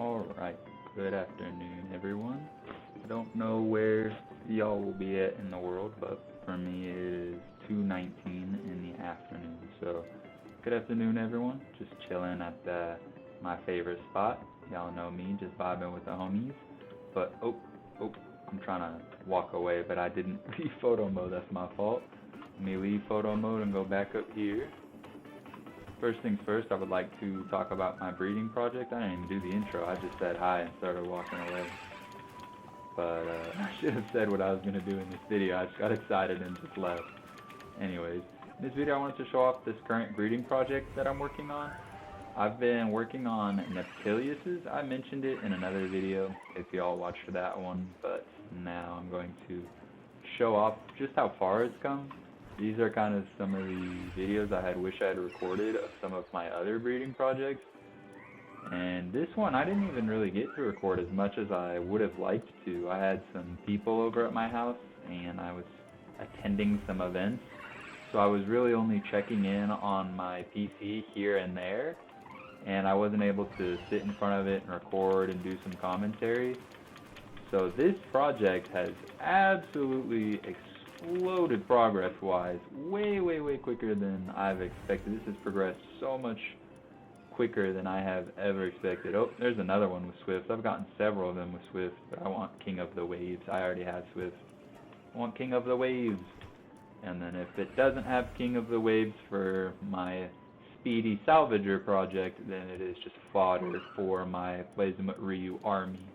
Alright, good afternoon everyone. I don't know where y'all will be at in the world, but for me it is 2:19 in the afternoon. So, good afternoon everyone. Just chilling at my favorite spot. Y'all know me, just vibing with the homies. But, I'm trying to walk away, but I didn't leave photo mode, that's my fault. Let me leave photo mode and go back up here. First things first, I would like to talk about my breeding project. I didn't even do the intro, I just said hi and started walking away. But I should have said what I was going to do in this video. I just got excited and just left. Anyways, in this video I wanted to show off this current breeding project that I'm working on. I've been working on Neptiliuses. I mentioned it in another video if y'all watched that one, but now I'm going to show off just how far it's come. These are kind of some of the videos I wish I had recorded of some of my other breeding projects. And this one I didn't even really get to record as much as I would have liked to. I had some people over at my house and I was attending some events. So I was really only checking in on my PC here and there. And I wasn't able to sit in front of it and record and do some commentary. So this project has absolutely exploded progress-wise, way quicker than I've expected. This has progressed so much quicker than I have ever expected. Oh, there's another one with Swift. I've gotten several of them with Swift, but I want King of the Waves. I already have Swift. I want King of the Waves. And then if it doesn't have King of the Waves for my Speedy Salvager project, then it is just fodder for my Blazamut Ryu army.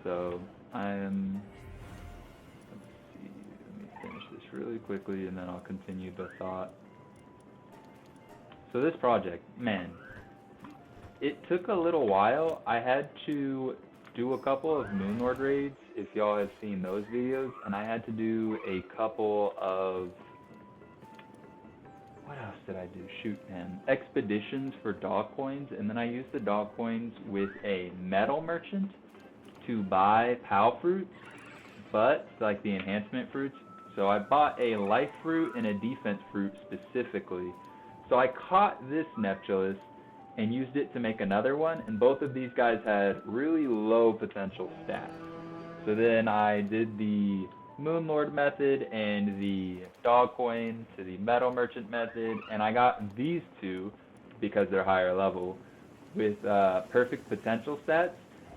So let's see, let me finish this really quickly and then I'll continue the thought. So this project, man, it took a little while. I had to do a couple of Moonlord raids, if y'all have seen those videos, and I had to do a couple of, what else did I do? Shoot, man. Expeditions for dog coins, and then I used the dog coins with a metal merchant to buy POW fruits, but like the enhancement fruits. So I bought a life fruit and a defense fruit specifically. So I caught this Neptilus and used it to make another one, and both of these guys had really low potential stats. So then I did the Moonlord method and the dog coin to the metal merchant method, and I got these two, because they're higher level, with perfect potential stats,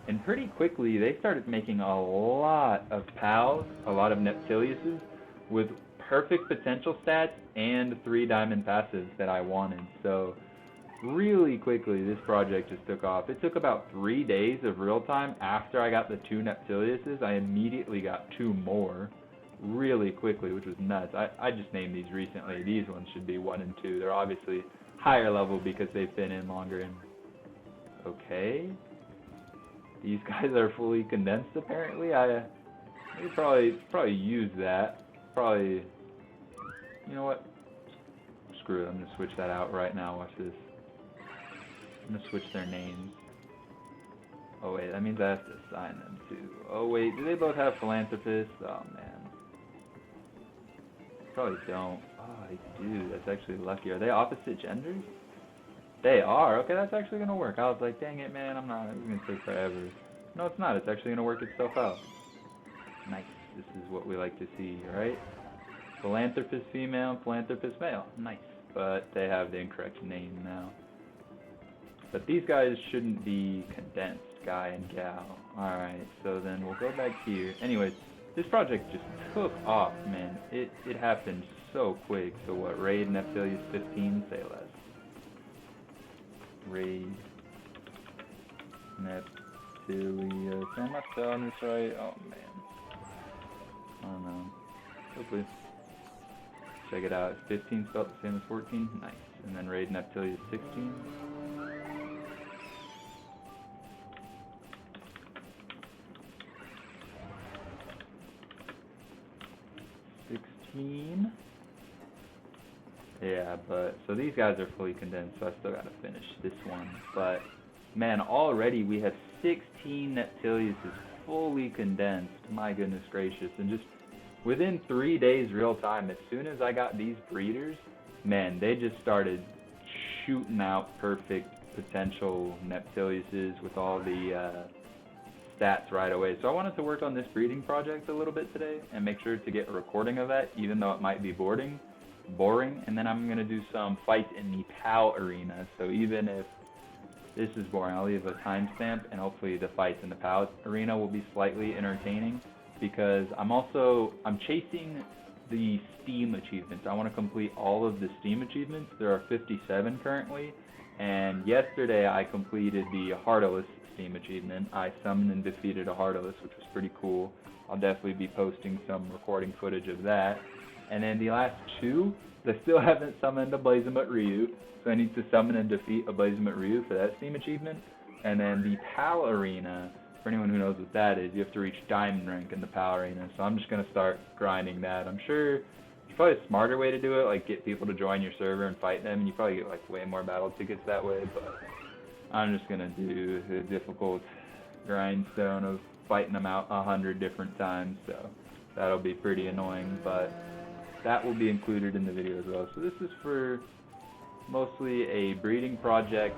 and pretty quickly they started making a lot of POWs, a lot of Neptiliuses, with perfect potential stats and 3 diamond passives that I wanted. So really quickly this project just took off. It took about 3 days of real time after I got the 2 Neptiliuses. I immediately got 2 more really quickly, which was nuts. I just named these recently. These ones should be 1 and 2. They're obviously higher level because they've been in longer. And okay, these guys are fully condensed apparently. I could probably use that. Probably, you know what? Screw it, I'm gonna switch that out right now. Watch this. I'm gonna switch their names. Oh wait, that means I have to assign them too. Oh wait, do they both have philanthropists? Oh man. Probably don't. Oh, they do. That's actually lucky. Are they opposite genders? They are. Okay, that's actually gonna work. I was like, dang it, man. It's gonna take forever. No, it's not. It's actually gonna work itself out. Nice. This is what we like to see, right? Philanthropist female, philanthropist male. Nice. But they have the incorrect name now. But these guys shouldn't be condensed, guy and gal. Alright, so then we'll go back here. Anyways, this project just took off, man. It happened so quick. So what, Raid Neptilius 15, say less. Raid Neptilius. Am I spelling this right? Oh man. I don't know. Hopefully. Check it out. 15 spelled the same as 14. Nice. And then Raid Neptilius 16. 16. Yeah, but so these guys are fully condensed, so I still gotta finish this one. But man, already we have 16 Neptiliuses fully condensed. My goodness gracious. And just within 3 days real time, as soon as I got these breeders, man, they just started shooting out perfect potential Neptiliuses with all the stats right away. So I wanted to work on this breeding project a little bit today and make sure to get a recording of that, even though it might be boring. And then I'm going to do some fights in the PAL arena. So even if this is boring, I'll leave a timestamp, and hopefully the fights in the PAL arena will be slightly entertaining, because I'm chasing the Steam achievements. I want to complete all of the Steam achievements. There are 57 currently, and yesterday I completed the Heartless Steam achievement. I summoned and defeated a Heartless, which was pretty cool. I'll definitely be posting some recording footage of that. And then the last two, I still haven't summoned a Blazamut Ryu, so I need to summon and defeat a Blazamut Ryu for that Steam achievement. And then the PAL arena, for anyone who knows what that is, you have to reach Diamond rank in the PAL arena, so I'm just going to start grinding that. I'm sure there's probably a smarter way to do it, like get people to join your server and fight them, and you probably get like way more battle tickets that way, but I'm just going to do the difficult grindstone of fighting them out 100 different times, so that'll be pretty annoying, but that will be included in the video as well. So this is for mostly a breeding project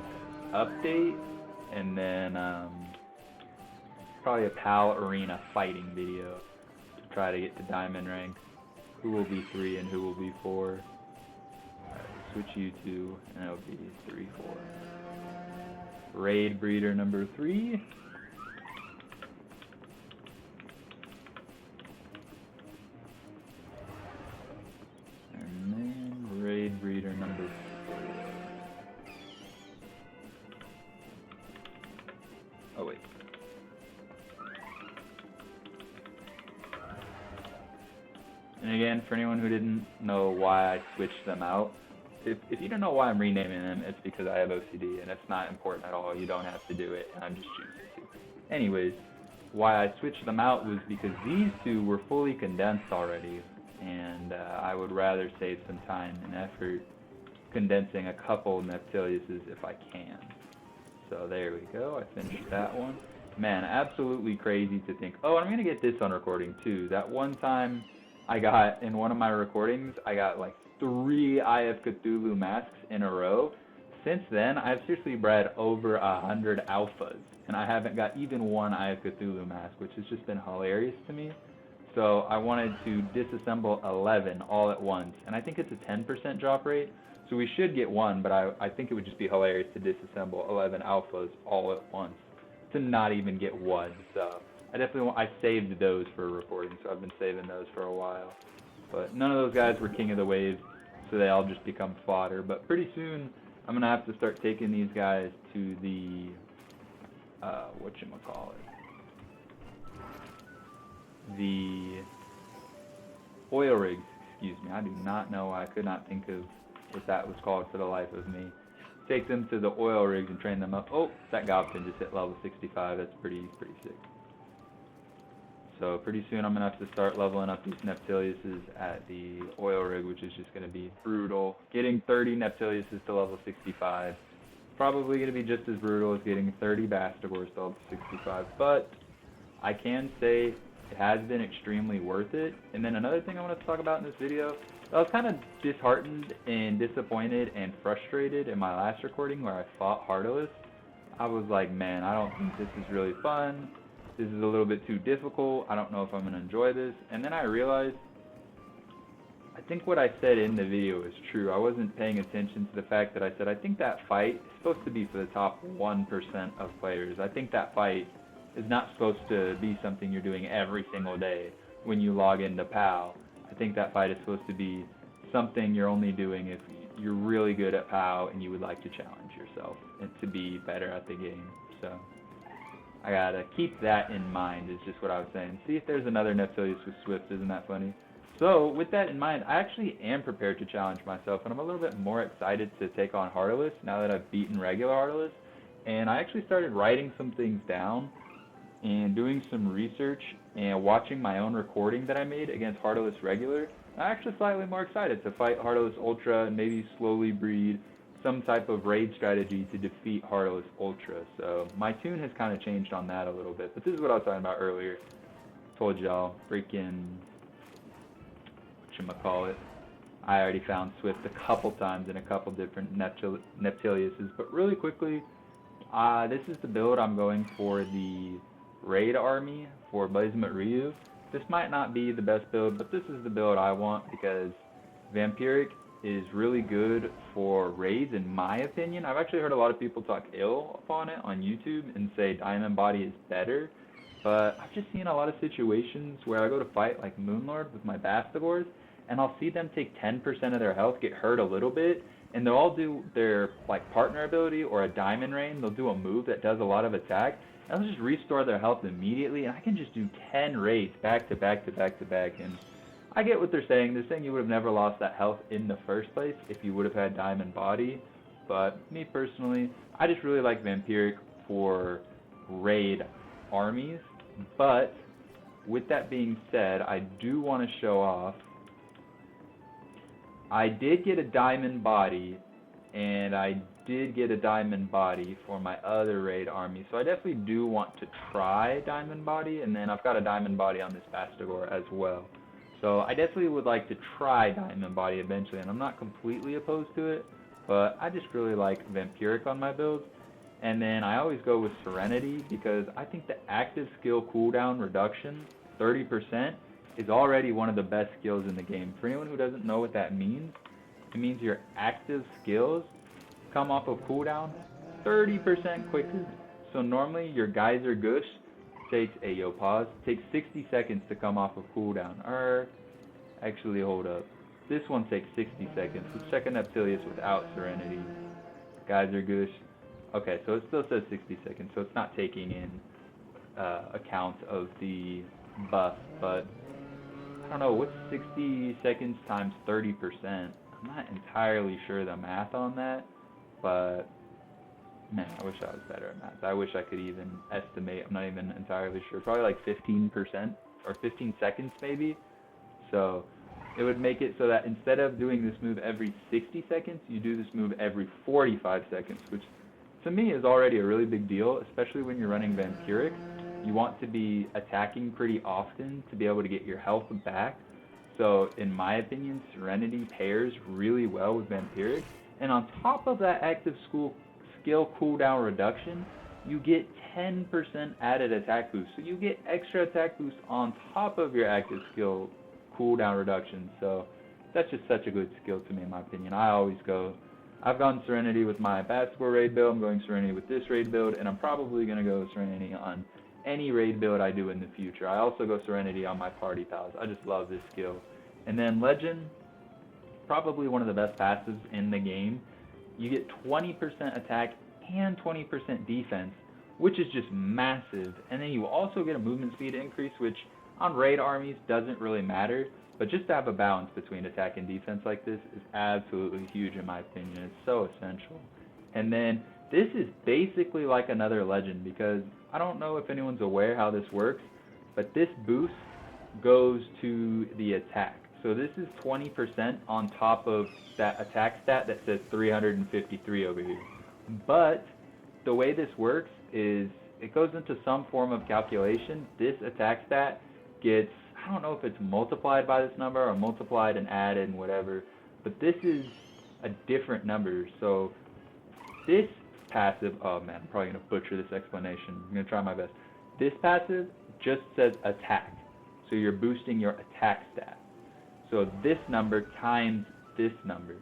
update, and then probably a PAL arena fighting video to try to get to Diamond rank. Who will be 3 and who will be 4. Alright, switch you to, and it'll be 3, 4. Raid breeder number 3. And then raid breeder number 4. Oh wait. And again, for anyone who didn't know why I switched them out, if you don't know why I'm renaming them, it's because I have OCD, and it's not important at all. You don't have to do it, and I'm just choosing to. Anyways, why I switched them out was because these two were fully condensed already, and I would rather save some time and effort condensing a couple Neptiliuses if I can. So there we go, I finished that one. Man, absolutely crazy to think, oh, I'm going to get this on recording too. That one time I got, in one of my recordings, I got like 3 Eye of Cthulhu masks in a row. Since then, I've seriously bred over 100 alphas, and I haven't got even one Eye of Cthulhu mask, which has just been hilarious to me. So I wanted to disassemble 11 all at once, and I think it's a 10% drop rate, so we should get one, but I think it would just be hilarious to disassemble 11 alphas all at once, to not even get one. So I saved those for recording, so I've been saving those for a while. But none of those guys were King of the Waves, so they all just become fodder. But pretty soon, I'm going to have to start taking these guys to the, the oil rigs, excuse me. I do not know why I could not think of what that was called for the life of me. Take them to the oil rigs and train them up. Oh, that Gobson just hit level 65. That's pretty sick. So pretty soon I'm going to have to start leveling up these Neptiliuses at the oil rig, which is just going to be brutal. Getting 30 Neptiliuses to level 65. Probably going to be just as brutal as getting 30 Bastigors to level 65. But I can say it has been extremely worth it. And then another thing I want to talk about in this video, I was kind of disheartened and disappointed and frustrated in my last recording where I fought Heartless. I was like, man, I don't think this is really fun. This is a little bit too difficult. I don't know if I'm going to enjoy this. And then I realized, I think what I said in the video is true. I wasn't paying attention to the fact that I said, I think that fight is supposed to be for the top 1% of players. I think that fight is not supposed to be something you're doing every single day when you log into PAL. I think that fight is supposed to be something you're only doing if you're really good at PAL and you would like to challenge yourself and to be better at the game. So I gotta keep that in mind, is just what I was saying. See if there's another Neptilius with Swift, isn't that funny? So with that in mind, I actually am prepared to challenge myself, and I'm a little bit more excited to take on Heartless now that I've beaten regular Heartless. And I actually started writing some things down and doing some research and watching my own recording that I made against Heartless regular. I'm actually slightly more excited to fight Heartless Ultra and maybe slowly breed some type of raid strategy to defeat Heartless Ultra. So my tune has kind of changed on that a little bit. But this is what I was talking about earlier. Told y'all, freaking, whatchamacallit. I already found Swift a couple times in a couple different Neptiliuses. But really quickly, this is the build I'm going for the Raid Army for Blazamut Ryu. This might not be the best build, but this is the build I want because Vampiric is really good for raids in my opinion. I've actually heard a lot of people talk ill upon it on YouTube and say Diamond Body is better, but I've just seen a lot of situations where I go to fight like Moonlord with my Bastigors, and I'll see them take 10% of their health, get hurt a little bit, and they'll all do their like partner ability or a Diamond Rain. They'll do a move that does a lot of attack, and they'll just restore their health immediately, and I can just do 10 raids back to back to back to back. And I get what they're saying. They're saying you would have never lost that health in the first place if you would have had Diamond Body. But me personally, I just really like Vampiric for raid armies. But with that being said, I do want to show off. I did get a Diamond Body, and I did get a Diamond Body for my other raid army. So I definitely do want to try Diamond Body, and then I've got a Diamond Body on this Bastigor as well. So I definitely would like to try Diamond Body eventually, and I'm not completely opposed to it, but I just really like Vampiric on my builds. And then I always go with Serenity because I think the active skill cooldown reduction, 30%, is already one of the best skills in the game. For anyone who doesn't know what that means, it means your active skills come off of cooldown 30% quicker. So normally your Geyser Gush takes, takes 60 seconds to come off of cooldown. Or, actually hold up. This one takes 60 seconds. Let's check a Neptilius without Serenity. Geyser Gush. Okay, so it still says 60 seconds, so it's not taking in account of the buff, but I don't know, what's 60 seconds times 30%? I'm not entirely sure the math on that, but man, I wish I was better at math. I wish I could even estimate. I'm not even entirely sure. Probably like 15% or 15 seconds maybe. So it would make it so that instead of doing this move every 60 seconds, you do this move every 45 seconds, which to me is already a really big deal, especially when you're running Vampiric. You want to be attacking pretty often to be able to get your health back. So in my opinion, Serenity pairs really well with Vampiric. And on top of that active skill cooldown reduction, you get 10% added attack boost. So you get extra attack boost on top of your active skill cooldown reduction. So that's just such a good skill to me in my opinion. I've gone Serenity with my Bastigor raid build, I'm going Serenity with this raid build, and I'm probably going to go Serenity on any raid build I do in the future. I also go Serenity on my party pals. I just love this skill. And then Legend, probably one of the best passives in the game. You get 20% attack and 20% defense, which is just massive. And then you also get a movement speed increase, which on raid armies doesn't really matter. But just to have a balance between attack and defense like this is absolutely huge in my opinion. It's so essential. And then this is basically like another Legend because I don't know if anyone's aware how this works, but this boost goes to the attack. So this is 20% on top of that attack stat that says 353 over here. But the way this works is it goes into some form of calculation. This attack stat gets, I don't know if it's multiplied by this number or multiplied and added and whatever, but this is a different number. So this passive, oh man, I'm probably going to butcher this explanation. I'm going to try my best. This passive just says attack. So you're boosting your attack stat. So this number times this number.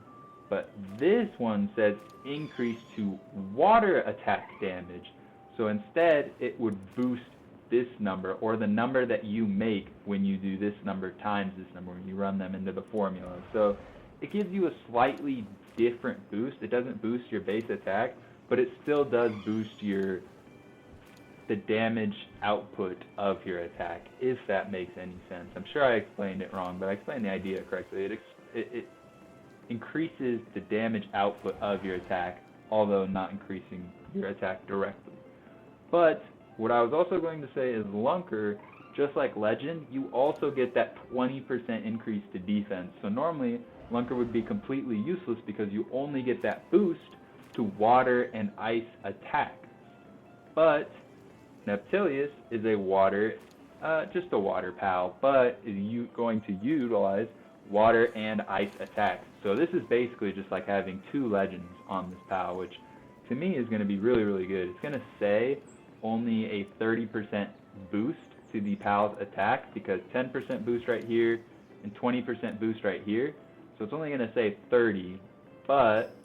But this one says increase to water attack damage. So instead, it would boost this number, or the number that you make when you do this number times this number, when you run them into the formula. So it gives you a slightly different boost. It doesn't boost your base attack, but it still does boost the damage output of your attack, if that makes any sense. I'm sure I explained it wrong, but I explained the idea correctly. It increases the damage output of your attack, although not increasing your attack directly. But what I was also going to say is Lunker, just like Legend, you also get that 20% increase to defense. So normally, Lunker would be completely useless because you only get that boost to water and ice attacks. But Neptilius is a water, just a water pal, but is going to utilize water and ice attacks. So this is basically just like having 2 legends on this PAL, which to me is going to be really, really good. It's going to say only a 30% boost to the PAL's attack, because 10% boost right here and 20% boost right here. So it's only going to say 30, but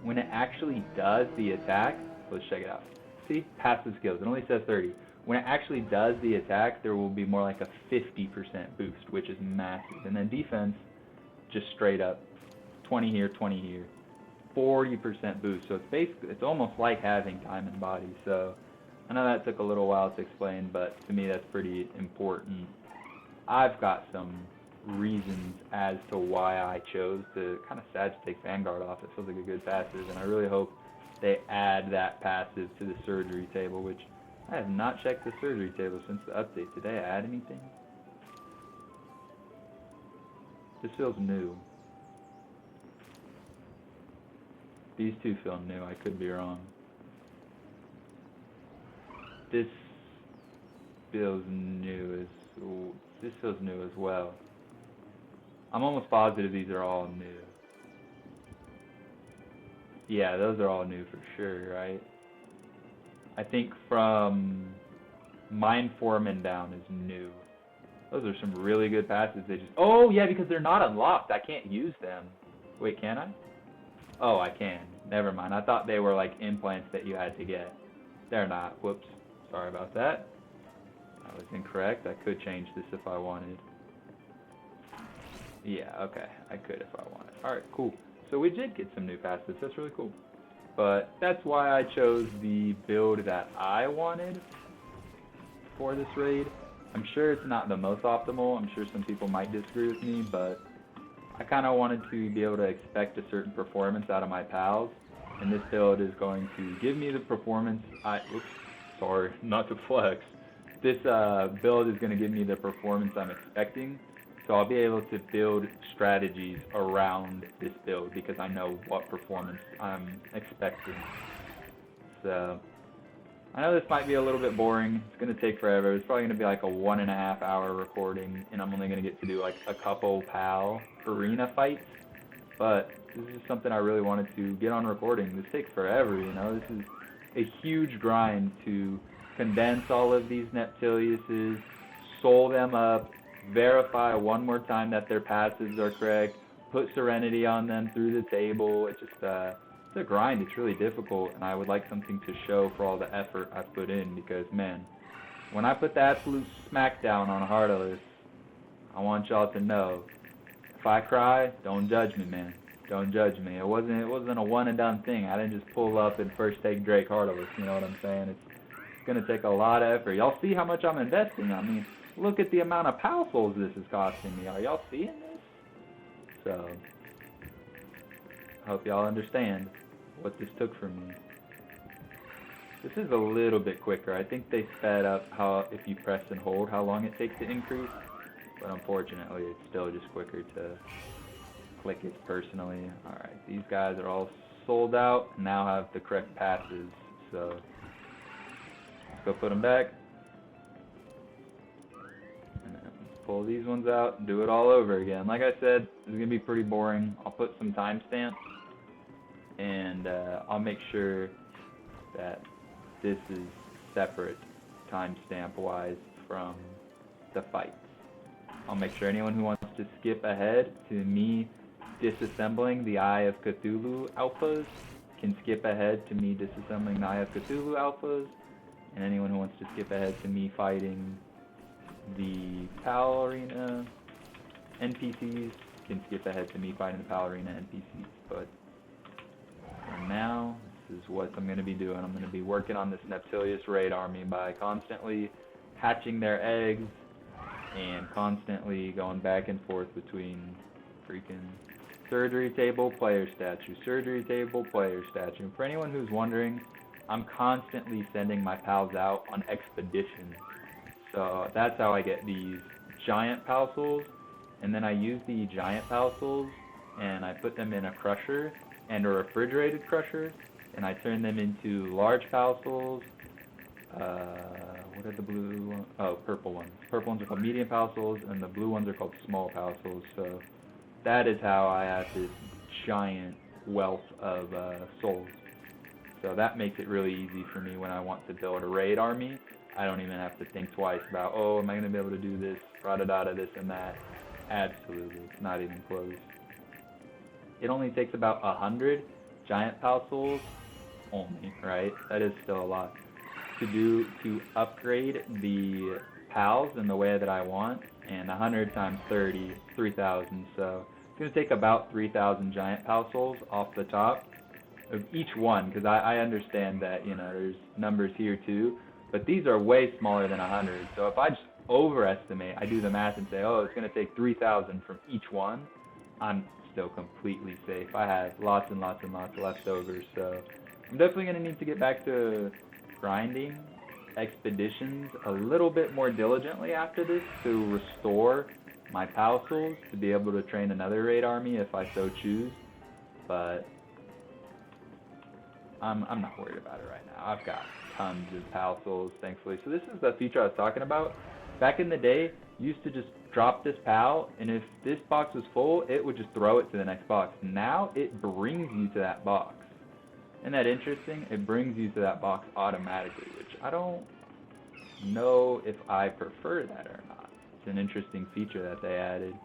when it actually does the attack, let's check it out. See, passive skills, it only says 30. When it actually does the attack, there will be more like a 50% boost, which is massive. And then defense, just straight up, 20 here, 20 here, 40% boost. So it's basically, it's almost like having Diamond Body. So I know that took a little while to explain, but to me that's pretty important. I've got some reasons as to why I chose to kind of sad to take Vanguard off. It feels like a good passive, and I really hope they add that passive to the surgery table, which I have not checked the surgery table since the update. Did they add anything? This feels new. These two feel new. I could be wrong. This feels new as well. I'm almost positive these are all new. Yeah, those are all new for sure, right? I think from Mind Foreman down is new. Those are some really good passes. They just, oh yeah, because they're not unlocked. I can't use them. Wait, can I? Oh, I can. Never mind. I thought they were like implants that you had to get. They're not. Whoops. Sorry about that. That was incorrect. I could change this if I wanted. Yeah, okay. I could if I wanted. Alright, cool. So we did get some new passes. That's really cool. But that's why I chose the build that I wanted for this raid. I'm sure it's not the most optimal. I'm sure some people might disagree with me, but I kind of wanted to be able to expect a certain performance out of my pals, and this build is going to give me the performance oops, sorry, not to flex. This build is going to give me the performance I'm expecting, so I'll be able to build strategies around this build because I know what performance I'm expecting. So I know this might be a little bit boring. It's going to take forever. It's probably going to be like a 1.5 hour recording, and I'm only going to get to do like a couple PAL arena fights. But this is something I really wanted to get on recording. This takes forever, you know. This is a huge grind to condense all of these Neptiliuses, soul them up, verify one more time that their passives are correct, put Serenity on them through the table. It's just it's a grind. It's really difficult, and I would like something to show for all the effort I've put in, because man, when I put the absolute smackdown on Heartless, I want y'all to know, if I cry, don't judge me, man. Don't judge me. It wasn't a one and done thing. I didn't just pull up and first take Drake Heartless, you know what I'm saying? It's gonna take a lot of effort. Y'all see how much I'm investing? I mean, look at the amount of PAL souls this is costing me. Are y'all seeing this? So I hope y'all understand what this took from me. This is a little bit quicker. I think they sped up how, if you press and hold, how long it takes to increase. But unfortunately, it's still just quicker to click it personally. Alright, these guys are all sold out, now have the correct passes. So let's go put them back. And then pull these ones out and do it all over again. Like I said, it's going to be pretty boring. I'll put some timestamps, and I'll make sure that this is separate timestamp wise from the fights. I'll make sure anyone who wants to skip ahead to me disassembling the Eye of Cthulhu alphas can skip ahead to me disassembling the Eye of Cthulhu alphas, and anyone who wants to skip ahead to me fighting the PAL Arena NPCs can skip ahead to me fighting the PAL Arena NPCs. But for now, this is what I'm going to be doing. I'm going to be working on this Neptilius Raid Army by constantly hatching their eggs and constantly going back and forth between freaking surgery table, player statue, surgery table, player statue. And for anyone who's wondering, I'm constantly sending my pals out on expeditions. So that's how I get these giant pal souls, and then I use the giant pal souls and I put them in a crusher and a refrigerated crusher, and I turn them into large pal souls. what are the blue ones? Oh, purple ones. Purple ones are called medium power souls, and the blue ones are called small power souls. So that is how I have this giant wealth of souls. So that makes it really easy for me when I want to build a raid army. I don't even have to think twice about, oh, am I going to be able to do this, da-da-da-da, this and that. Absolutely, it's not even close. It only takes about 100 giant power souls only, right? That is still a lot. To upgrade the pals in the way that I want, and 100 times 30, 3,000. So it's going to take about 3,000 giant pal souls off the top of each one, because I understand that, you know, there's numbers here too, but these are way smaller than 100. So if I just overestimate, I do the math and say, oh, it's going to take 3,000 from each one, I'm still completely safe. I have lots and lots and lots left over, so I'm definitely going to need to get back to grinding expeditions a little bit more diligently after this to restore my pal souls to be able to train another raid army if I so choose, but I'm not worried about it right now. I've got tons of pal souls, thankfully. So this is the feature I was talking about. Back in the day, you used to just drop this pal, and if this box was full, it would just throw it to the next box. Now it brings you to that box. Isn't that interesting? It brings you to that box automatically, which I don't know if I prefer that or not. It's an interesting feature that they added.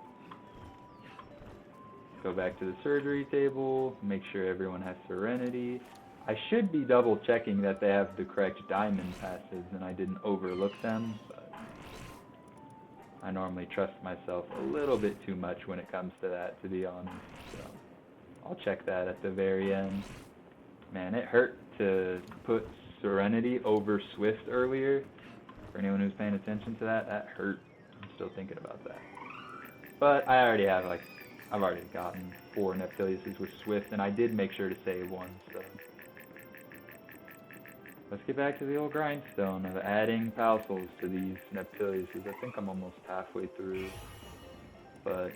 Go back to the surgery table, make sure everyone has serenity. I should be double checking that they have the correct diamond passives and I didn't overlook them, but I normally trust myself a little bit too much when it comes to that, to be honest. So I'll check that at the very end. Man, it hurt to put serenity over swift earlier. For anyone who's paying attention to that, that hurt. I'm still thinking about that. But I already have, like, I've already gotten 4 Neptiliuses with swift, and I did make sure to save one, so let's get back to the old grindstone of adding pal souls to these Neptiliuses. I think I'm almost halfway through, but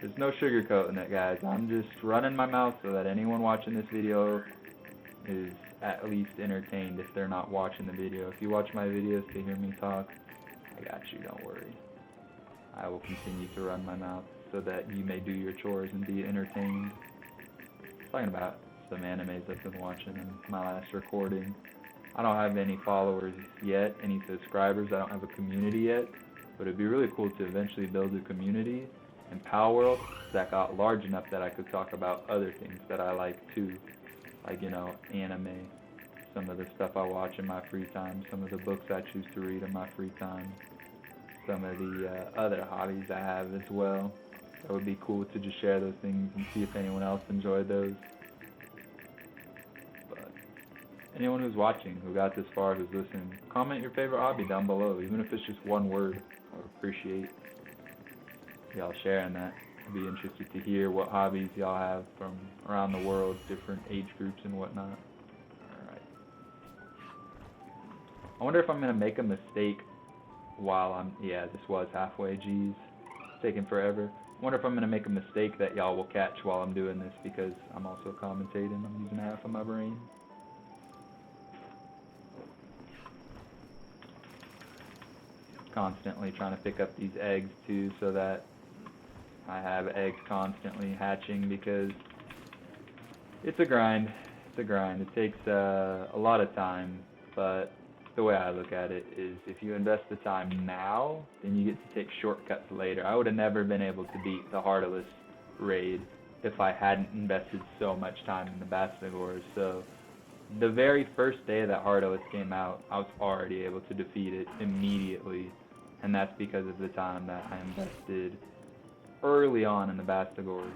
there's no sugarcoating it, guys. I'm just running my mouth so that anyone watching this video is at least entertained if they're not watching the video. If you watch my videos to hear me talk, I got you, don't worry. I will continue to run my mouth so that you may do your chores and be entertained. Talking about some animes I've been watching in my last recording. I don't have any followers yet, any subscribers. I don't have a community yet, but it'd be really cool to eventually build a community in Pal World that got large enough that I could talk about other things that I like too, like, you know, anime, some of the stuff I watch in my free time, some of the books I choose to read in my free time, some of the other hobbies I have as well. That would be cool to just share those things and see if anyone else enjoyed those. Anyone who's watching, who got this far, who's listening, comment your favorite hobby down below, even if it's just one word. I would appreciate y'all sharing that. I'd be interested to hear what hobbies y'all have from around the world, different age groups and whatnot. Alright. I wonder if I'm going to make a mistake while I'm... Yeah, this was halfway, geez. It's taking forever. I wonder if I'm going to make a mistake that y'all will catch while I'm doing this, because I'm also commentating. I'm using half of my brain. Constantly trying to pick up these eggs too, so that I have eggs constantly hatching, because it's a grind. It's a grind. It takes a lot of time, but the way I look at it is if you invest the time now, then you get to take shortcuts later. I would have never been able to beat the Heartless raid if I hadn't invested so much time in the Bastagors. So the very first day that Heartless came out, I was already able to defeat it immediately, and that's because of the time that I invested early on in the Bastagors.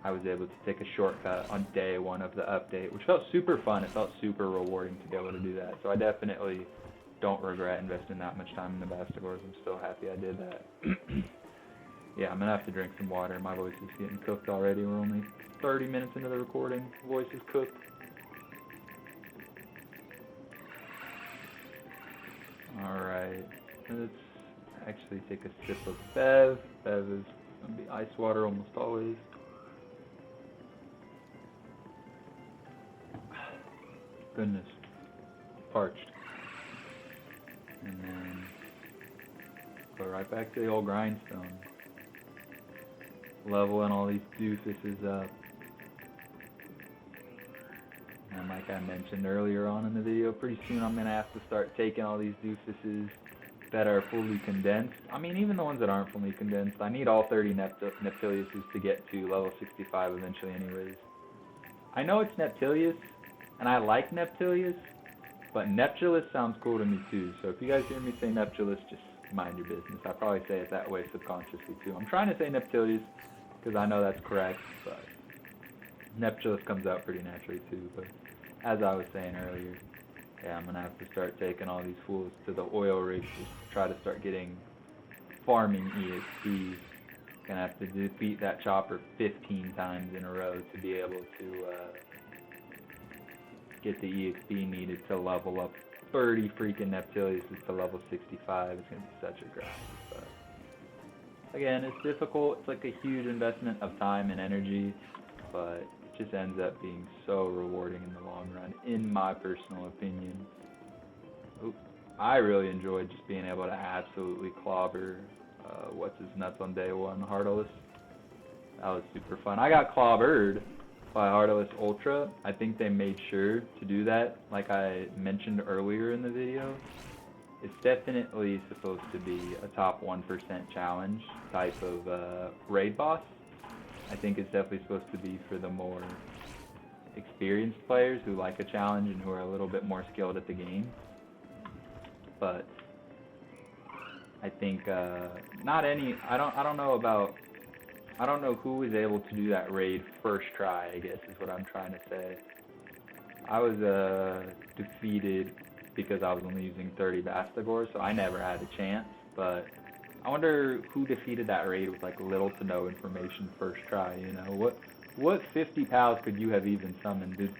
I was able to take a shortcut on day 1 of the update, which felt super fun. It felt super rewarding to be able to do that. So I definitely don't regret investing that much time in the Bastagors. I'm still happy I did that. Yeah, I'm going to have to drink some water. My voice is getting cooked already. We're only 30 minutes into the recording. Voice is cooked. Alright, let's actually take a sip of Bev. Bev is going to be ice water almost always. Goodness. Parched. and then go right back to the old grindstone. Leveling all these doofuses up. And like I mentioned earlier on in the video, pretty soon I'm going to have to start taking all these doofuses that are fully condensed. I mean, even the ones that aren't fully condensed. I need all 30 Neptiliuses to get to level 65 eventually anyways. I know it's Neptilius, and I like Neptilius, but Neptilius sounds cool to me too. So if you guys hear me say Neptilius, just mind your business. I probably say it that way subconsciously too. I'm trying to say Neptilius because I know that's correct, but Neptilius comes out pretty naturally too. But as I was saying earlier, yeah, I'm going to have to start taking all these fools to the oil rigs just to try to start getting farming EXP. Gonna have to defeat that chopper 15 times in a row to be able to get the EXP needed to level up 30 freaking Neptilius to level 65. It's gonna be such a grind. But again, it's difficult. It's like a huge investment of time and energy, but it just ends up being so rewarding in the long run, in my personal opinion. Oop. I really enjoyed just being able to absolutely clobber what's his nuts on day one, Heartless. That was super fun. I got clobbered by Heartless Ultra. I think they made sure to do that, like I mentioned earlier in the video. It's definitely supposed to be a top 1% challenge type of raid boss. I think it's definitely supposed to be for the more experienced players who like a challenge and who are a little bit more skilled at the game. But I think not any. I don't know who was able to do that raid first try, I guess is what I'm trying to say. I was defeated because I was only using 30 Bastigors, so I never had a chance. But I wonder who defeated that raid with like little to no information first try. You know, what 50 pals could you have even summoned? Did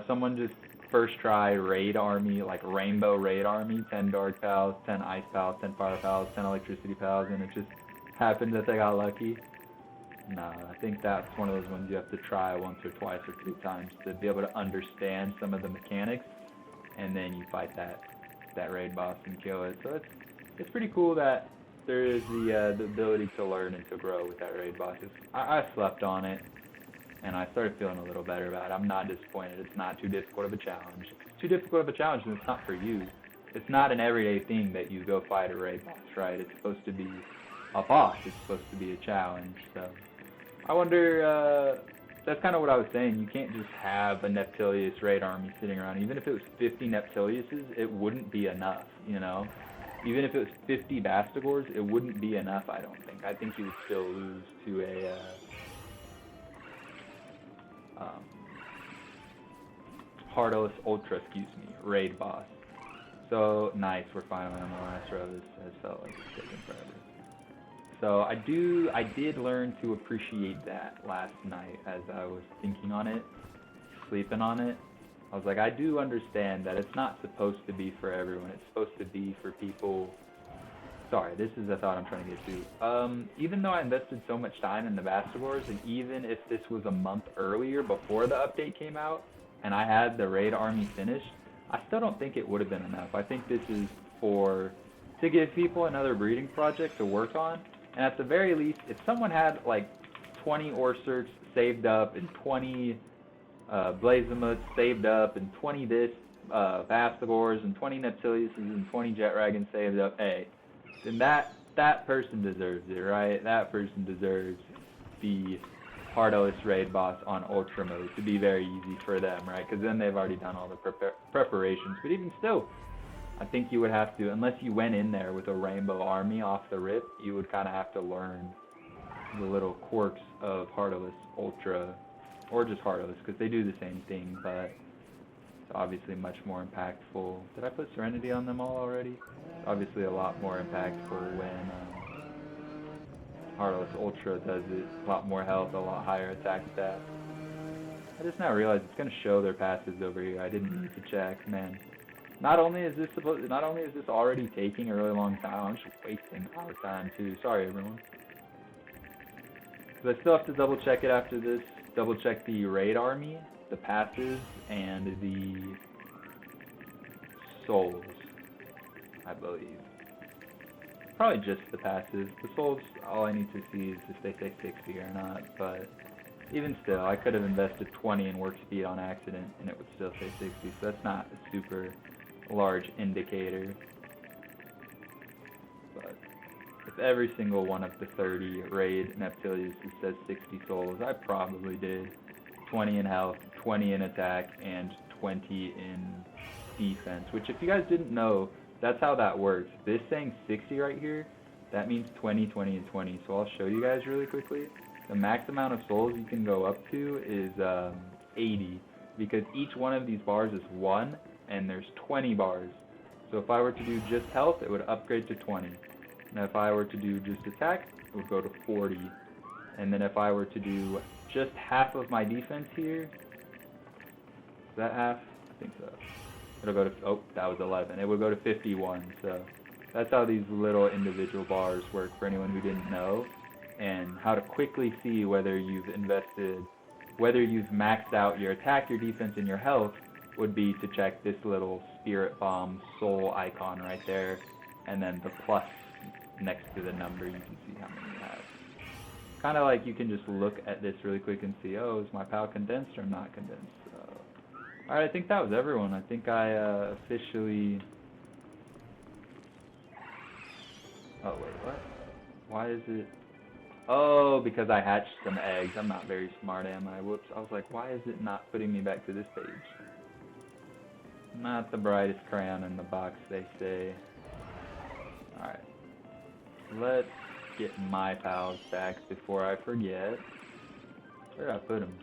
someone just first try raid army, like rainbow raid army, 10 dark pals, 10 ice pals, 10 fire pals, 10 electricity pals, and it just happened that they got lucky? Nah, I think that's one of those ones you have to try once or twice or 3 times to be able to understand some of the mechanics, and then you fight that raid boss and kill it. So it's pretty cool that there is the ability to learn and to grow with that raid boss. I slept on it, and I started feeling a little better about it. I'm not disappointed. It's not too difficult of a challenge. If it's too difficult of a challenge, then it's not for you. It's not an everyday thing that you go fight a raid boss, right? It's supposed to be a boss. It's supposed to be a challenge. So I wonder, that's kind of what I was saying. You can't just have a Neptilius Raid Army sitting around. Even if it was 50 Neptiliuses, it wouldn't be enough, you know? Even if it was 50 Bastigors, it wouldn't be enough, I don't think. I think you would still lose to a Heartless Ultra, raid boss. So nice, we're finally on the last row. This has felt like it's taken forever. So I did learn to appreciate that last night as I was thinking on it, sleeping on it. I was like, I do understand that it's not supposed to be for everyone. It's supposed to be for people. Sorry, this is the thought I'm trying to get to. Even though I invested so much time in the Bastigors, and even if this was a month earlier before the update came out, and I had the raid army finished, I still don't think it would have been enough. I think this is to give people another breeding project to work on. And at the very least, if someone had like 20 Orserks saved up and 20 Blazamuts saved up and 20 Bastigors and 20 Neptiliuses and 20 Jet Dragons saved up, hey, then that person deserves it, right? That person deserves the Heartless Raid boss on Ultra mode to be very easy for them, right? Because then they've already done all the preparations. But even still, I think you would have to, unless you went in there with a rainbow army off the rip, you would kind of have to learn the little quirks of Heartless Ultra, or just Heartless, because they do the same thing, but it's obviously much more impactful. Did I put Serenity on them all already? It's obviously a lot more impactful when Heartless Ultra does it. A lot more health, a lot higher attack stats. I just now realized it's going to show their passives over here. I didn't need to check, man. Not only is this already taking a really long time, I'm just wasting our time too. Sorry, everyone. Because I still have to double check it after this. Double check the raid army, the passives, and the souls. I believe. Probably just the passes. The souls, all I need to see is if they say 60 or not, but even still, I could have invested 20 in work speed on accident and it would still say 60, so that's not a super large indicator. But if every single one of the 30 raid Neptilius says 60 souls, I probably did 20 in health, 20 in attack, and 20 in defense, which if you guys didn't know, that's how that works. This saying 60 right here, that means 20, 20, and 20. So I'll show you guys really quickly. The max amount of souls you can go up to is 80, because each one of these bars is 1, and there's 20 bars. So if I were to do just health, it would upgrade to 20. And if I were to do just attack, it would go to 40. And then if I were to do just half of my defense here, is that half? I think so. It'll go to, oh, that was 11. It would go to 51, so that's how these little individual bars work for anyone who didn't know, and how to quickly see whether you've invested, whether you've maxed out your attack, your defense, and your health would be to check this little spirit bomb soul icon right there, and then the plus next to the number, you can see how many you have. Kind of like you can just look at this really quick and see, oh, is my PAL condensed or not condensed? Alright, I think that was everyone. I think I officially... Oh, wait, what? Why is it... Oh, because I hatched some eggs. I'm not very smart, am I? Whoops. I was like, why is it not putting me back to this page? Not the brightest crayon in the box, they say. Alright. Let's get my pals back before I forget. Where did I put them?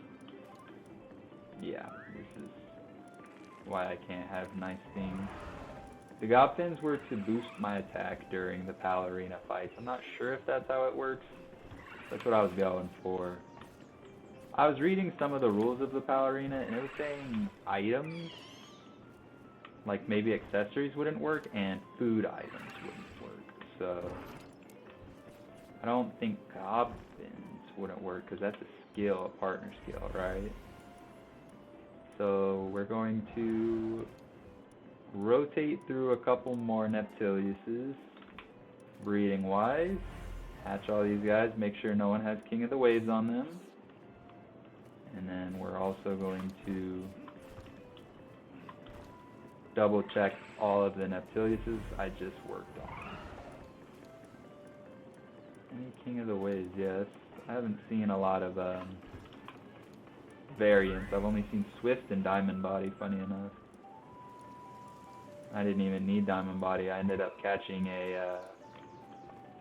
Yeah, this is why I can't have nice things. The God Pins were to boost my attack during the PAL Arena fights. I'm not sure if that's how it works. That's what I was going for. I was reading some of the rules of the PAL Arena and it was saying items, like maybe accessories wouldn't work and food items wouldn't work. So I don't think God Pins wouldn't work because that's a skill, a partner skill, right? So we're going to rotate through a couple more Neptiliuses, breeding wise, hatch all these guys, make sure no one has King of the Waves on them, and then we're also going to double check all of the Neptiliuses I just worked on. Any King of the Waves? Yes. I haven't seen a lot of variants. I've only seen Swift and Diamond Body, funny enough. I didn't even need Diamond Body. I ended up catching a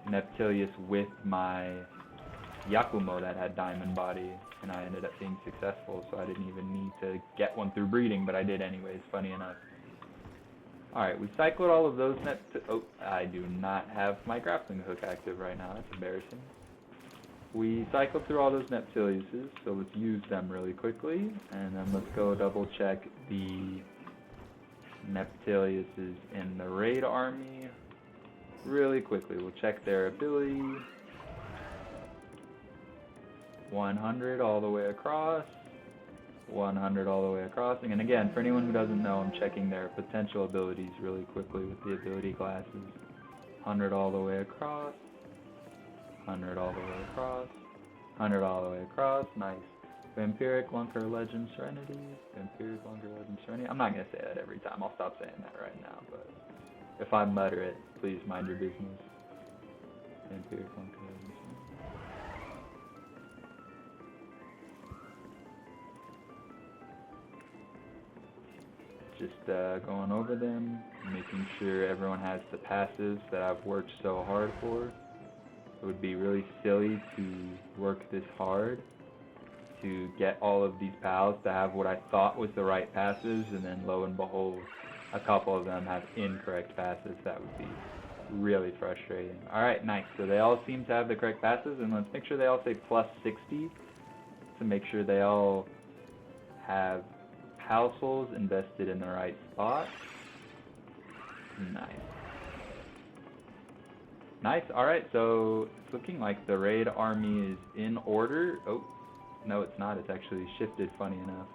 Neptilius with my Yakumo that had Diamond Body, and I ended up being successful, so I didn't even need to get one through breeding, but I did anyways, funny enough. Alright, we cycled all of those oh, I do not have my grappling hook active right now. That's embarrassing. We cycled through all those Neptiliuses, so let's use them really quickly, and then let's go double check the Neptiliuses in the Raid Army really quickly. We'll check their ability. 100 all the way across. 100 all the way across. And again, for anyone who doesn't know, I'm checking their potential abilities really quickly with the ability glasses. 100 all the way across. 100 all the way across, 100 all the way across, nice. Vampiric, Lunker, Legend, Serenity, Vampiric, Lunker, Legend, Serenity. I'm not going to say that every time, I'll stop saying that right now, but if I mutter it, please mind your business. Vampiric, Lunker, Legend, Serenity. Just going over them, making sure everyone has the passives that I've worked so hard for. It would be really silly to work this hard to get all of these pals to have what I thought was the right passes, and then lo and behold, a couple of them have incorrect passes. That would be really frustrating. Alright, nice. So they all seem to have the correct passes, and let's make sure they all say plus 60 to make sure they all have PAL souls invested in the right spot. Nice. Nice, alright, so it's looking like the Raid Army is in order. Oh, no it's not, it's actually shifted, funny enough.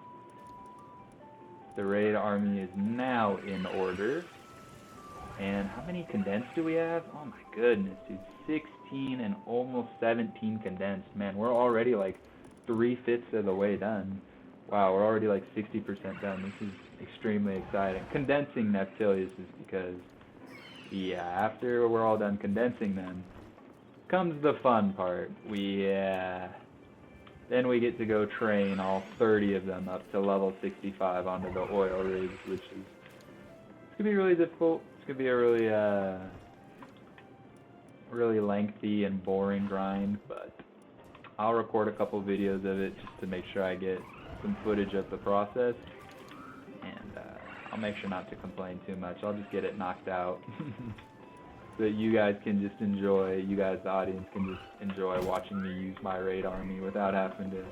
The Raid Army is now in order. And how many condensed do we have? Oh my goodness, dude. 16 and almost 17 condensed. Man, we're already like 3/5 of the way done. Wow, we're already like 60% done. This is extremely exciting. Condensing Neptilius is because, yeah, after we're all done condensing them, comes the fun part. Then we get to go train all 30 of them up to level 65 onto the oil rigs, which is, it's gonna be really difficult. It's gonna be a really lengthy and boring grind, but I'll record a couple videos of it just to make sure I get some footage of the process, and I'll make sure not to complain too much. I'll just get it knocked out so that you guys can just enjoy, you guys, the audience, can just enjoy watching me use my raid army without having to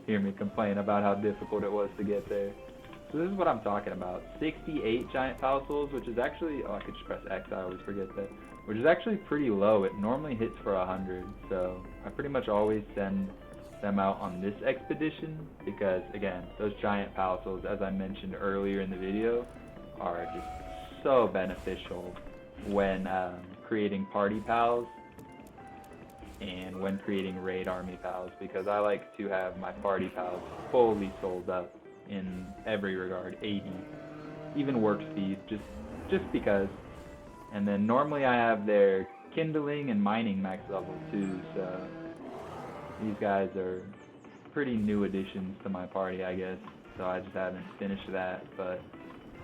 hear me complain about how difficult it was to get there. So this is what I'm talking about. 68 giant pal souls, which is actually, oh, I could just press X, I always forget that, which is actually pretty low. It normally hits for 100, so I pretty much always send them out on this expedition because, again, those giant pal souls, as I mentioned earlier in the video, are just so beneficial when creating party pals and when creating raid army pals, because I like to have my party pals fully sold up in every regard, 80, even work speed, just because. And then normally I have their kindling and mining max level too, so these guys are pretty new additions to my party, I guess, so I just haven't finished that. But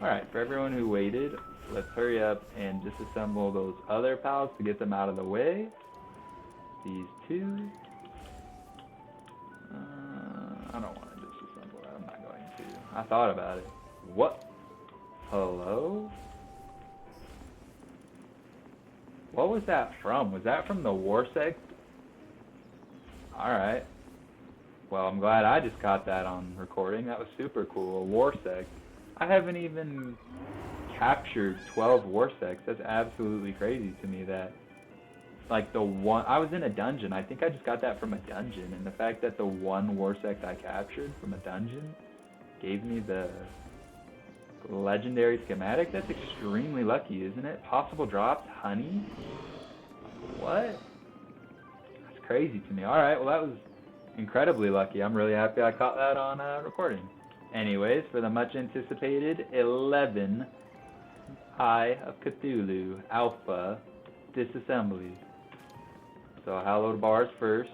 alright, for everyone who waited, let's hurry up and disassemble those other pals to get them out of the way. These two. I don't want to disassemble that. I'm not going to. I thought about it. What? Hello? What was that from? Was that from the war sect? Alright. Well, I'm glad I just caught that on recording. That was super cool. A war sect. I haven't even captured 12 war sects. That's absolutely crazy to me that, like, the one, I was in a dungeon. I think I just got that from a dungeon, and the fact that the one war sect I captured from a dungeon gave me the legendary schematic, that's extremely lucky, isn't it? Possible drops, honey? What? That's crazy to me. Alright, well that was incredibly lucky. I'm really happy I caught that on recording. Anyways, for the much anticipated 11 Eye of Cthulhu Alpha Disassembly. So hallowed bars first.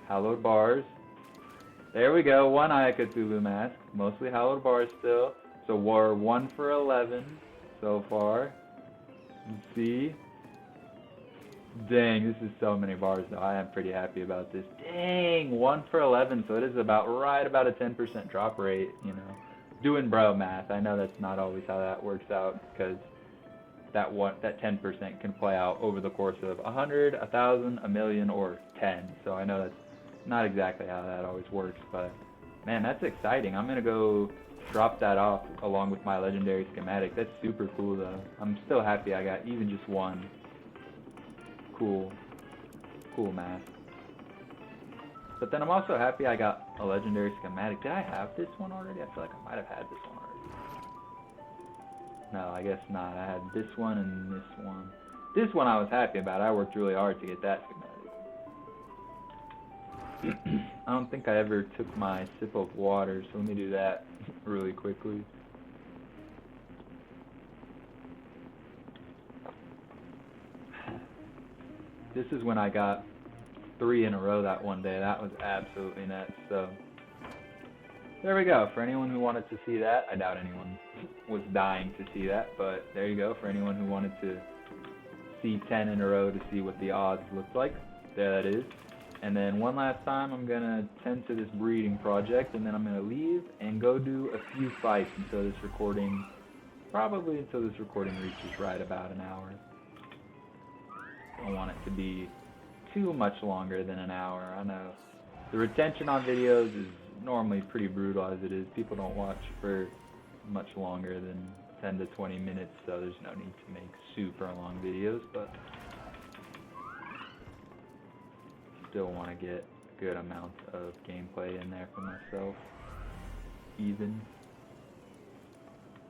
Hallowed bars. There we go, one Eye of Cthulhu mask. Mostly hallowed bars still. So we're 1 for 11 so far. Let's see. Dang, this is so many bars though. I am pretty happy about this. Dang, 1 for 11, so it is about right about a 10% drop rate, you know. Doing bro math. I know that's not always how that works out, because that 10% can play out over the course of 100, 1,000, a million, or 10. So I know that's not exactly how that always works, but man, that's exciting. I'm gonna go drop that off along with my legendary schematic. That's super cool though. I'm still happy I got even just one cool mask. But then I'm also happy I got a legendary schematic. Did I have this one already? I feel like I might have had this one already. No, I guess not. I had this one and this one. This one I was happy about. I worked really hard to get that schematic. I don't think I ever took my sip of water, so let me do that really quickly. This is when I got 3 in a row that one day. That was absolutely nuts. So there we go. For anyone who wanted to see that, I doubt anyone was dying to see that, but there you go. For anyone who wanted to see 10 in a row to see what the odds looked like, there that is. And then one last time, I'm going to tend to this breeding project, and then I'm going to leave and go do a few fights until this recording, probably until this recording reaches right about an hour. I don't want it to be too much longer than an hour. I know the retention on videos is normally pretty brutal as it is. People don't watch for much longer than 10 to 20 minutes, so there's no need to make super long videos, but still want to get a good amount of gameplay in there for myself. Even.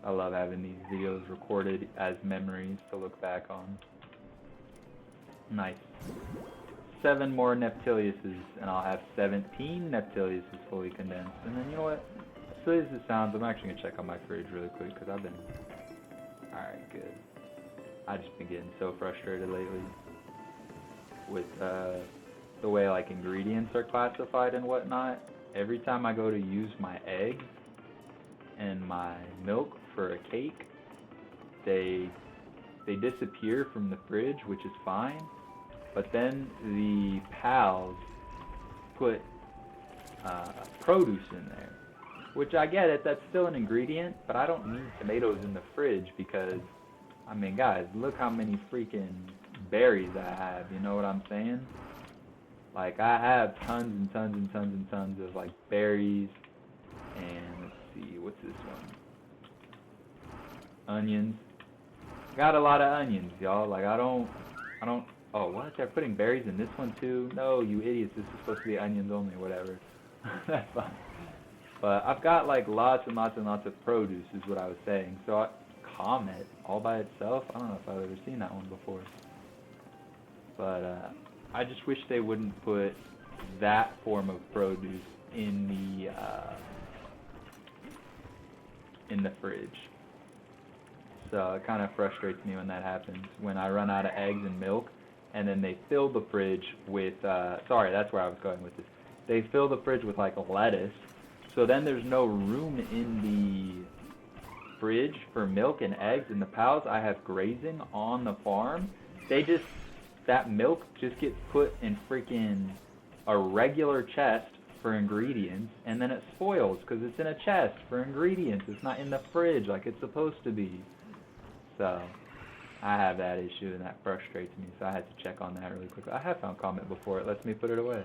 I love having these videos recorded as memories to look back on. Nice. 7 more Neptiliuses, and I'll have 17 Neptiliuses fully condensed. And then, you know what? As silly as it sounds, I'm actually going to check on my fridge really quick, because I've been... Alright, good. I've just been getting so frustrated lately with the way, like, ingredients are classified and whatnot. Every time I go to use my eggs and my milk for a cake, they disappear from the fridge, which is fine. But then the pals put produce in there, which I get it, that's still an ingredient, but I don't need tomatoes in the fridge because, I mean, guys, look how many freaking berries I have, you know what I'm saying? Like, I have tons and tons and tons and tons of, like, berries, and let's see, what's this one? Onions. Got a lot of onions, y'all. Like, I don't, oh, what? They're putting berries in this one, too? No, you idiots, this is supposed to be onions only, whatever. That's fine. But I've got, like, lots and lots and lots of produce, is what I was saying. So, Comet, all by itself? I don't know if I've ever seen that one before. But, I just wish they wouldn't put that form of produce in the fridge. So it kind of frustrates me when that happens, when I run out of eggs and milk, and then they fill the fridge with, sorry, that's where I was going with this. They fill the fridge with, like, lettuce, so then there's no room in the fridge for milk and eggs, and the pals I have grazing on the farm, that milk just gets put in freaking a regular chest for ingredients, and then it spoils because it's in a chest for ingredients. It's not in the fridge like it's supposed to be. So, I have that issue, and that frustrates me, so I had to check on that really quickly. I have found Comet before. It lets me put it away.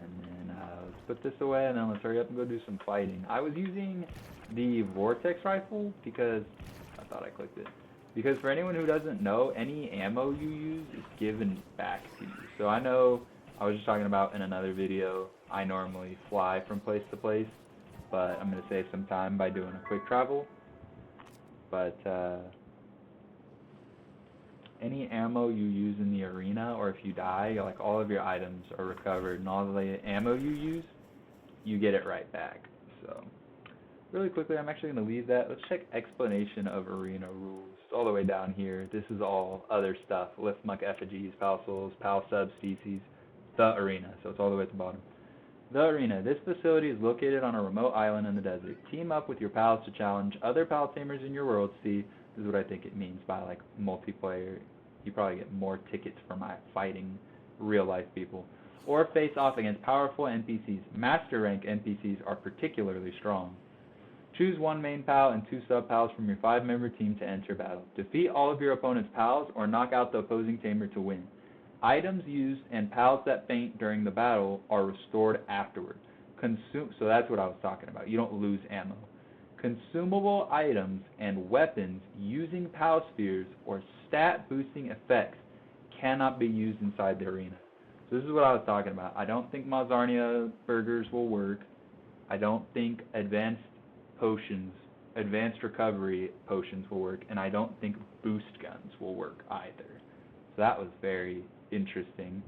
And then, let's put this away, and then let's hurry up and go do some fighting. I was using the Vortex Rifle because... I thought I clicked it. Because for anyone who doesn't know, any ammo you use is given back to you. So I know, I was just talking about in another video, I normally fly from place to place, but I'm going to save some time by doing a quick travel. But any ammo you use in the arena, or if you die, like all of your items are recovered, and all the ammo you use, you get it right back. So really quickly, I'm actually going to leave that. Let's check explanation of arena rules. It's all the way down here. This is all other stuff. Lift muck effigies, pal souls, pal subspecies, the arena. So it's all the way at the bottom. The arena. This facility is located on a remote island in the desert. Team up with your pals to challenge other pal tamers in your world. See, this is what I think it means by like multiplayer. You probably get more tickets for my fighting real life people. Or face off against powerful NPCs. Master rank NPCs are particularly strong. Choose one main pal and 2 sub-pals from your 5-member team to enter battle. Defeat all of your opponent's pals or knock out the opposing tamer to win. Items used and pals that faint during the battle are restored afterward. So that's what I was talking about. You don't lose ammo. Consumable items and weapons using pal spheres or stat boosting effects cannot be used inside the arena. So this is what I was talking about. I don't think Mazarnia burgers will work. I don't think advanced recovery potions will work, and I don't think boost guns will work either. So that was very interesting.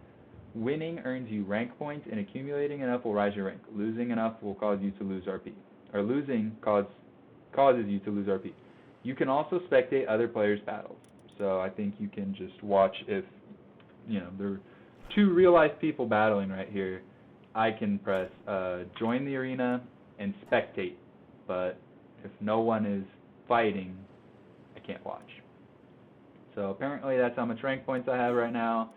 Winning earns you rank points, and accumulating enough will rise your rank. Losing enough will cause you to lose RP. Or losing causes you to lose RP. You can also spectate other players' battles. So I think you can just watch if, you know, there are 2 real-life people battling right here. I can press join the arena and spectate. But if no one is fighting, I can't watch. So apparently that's how much rank points I have right now.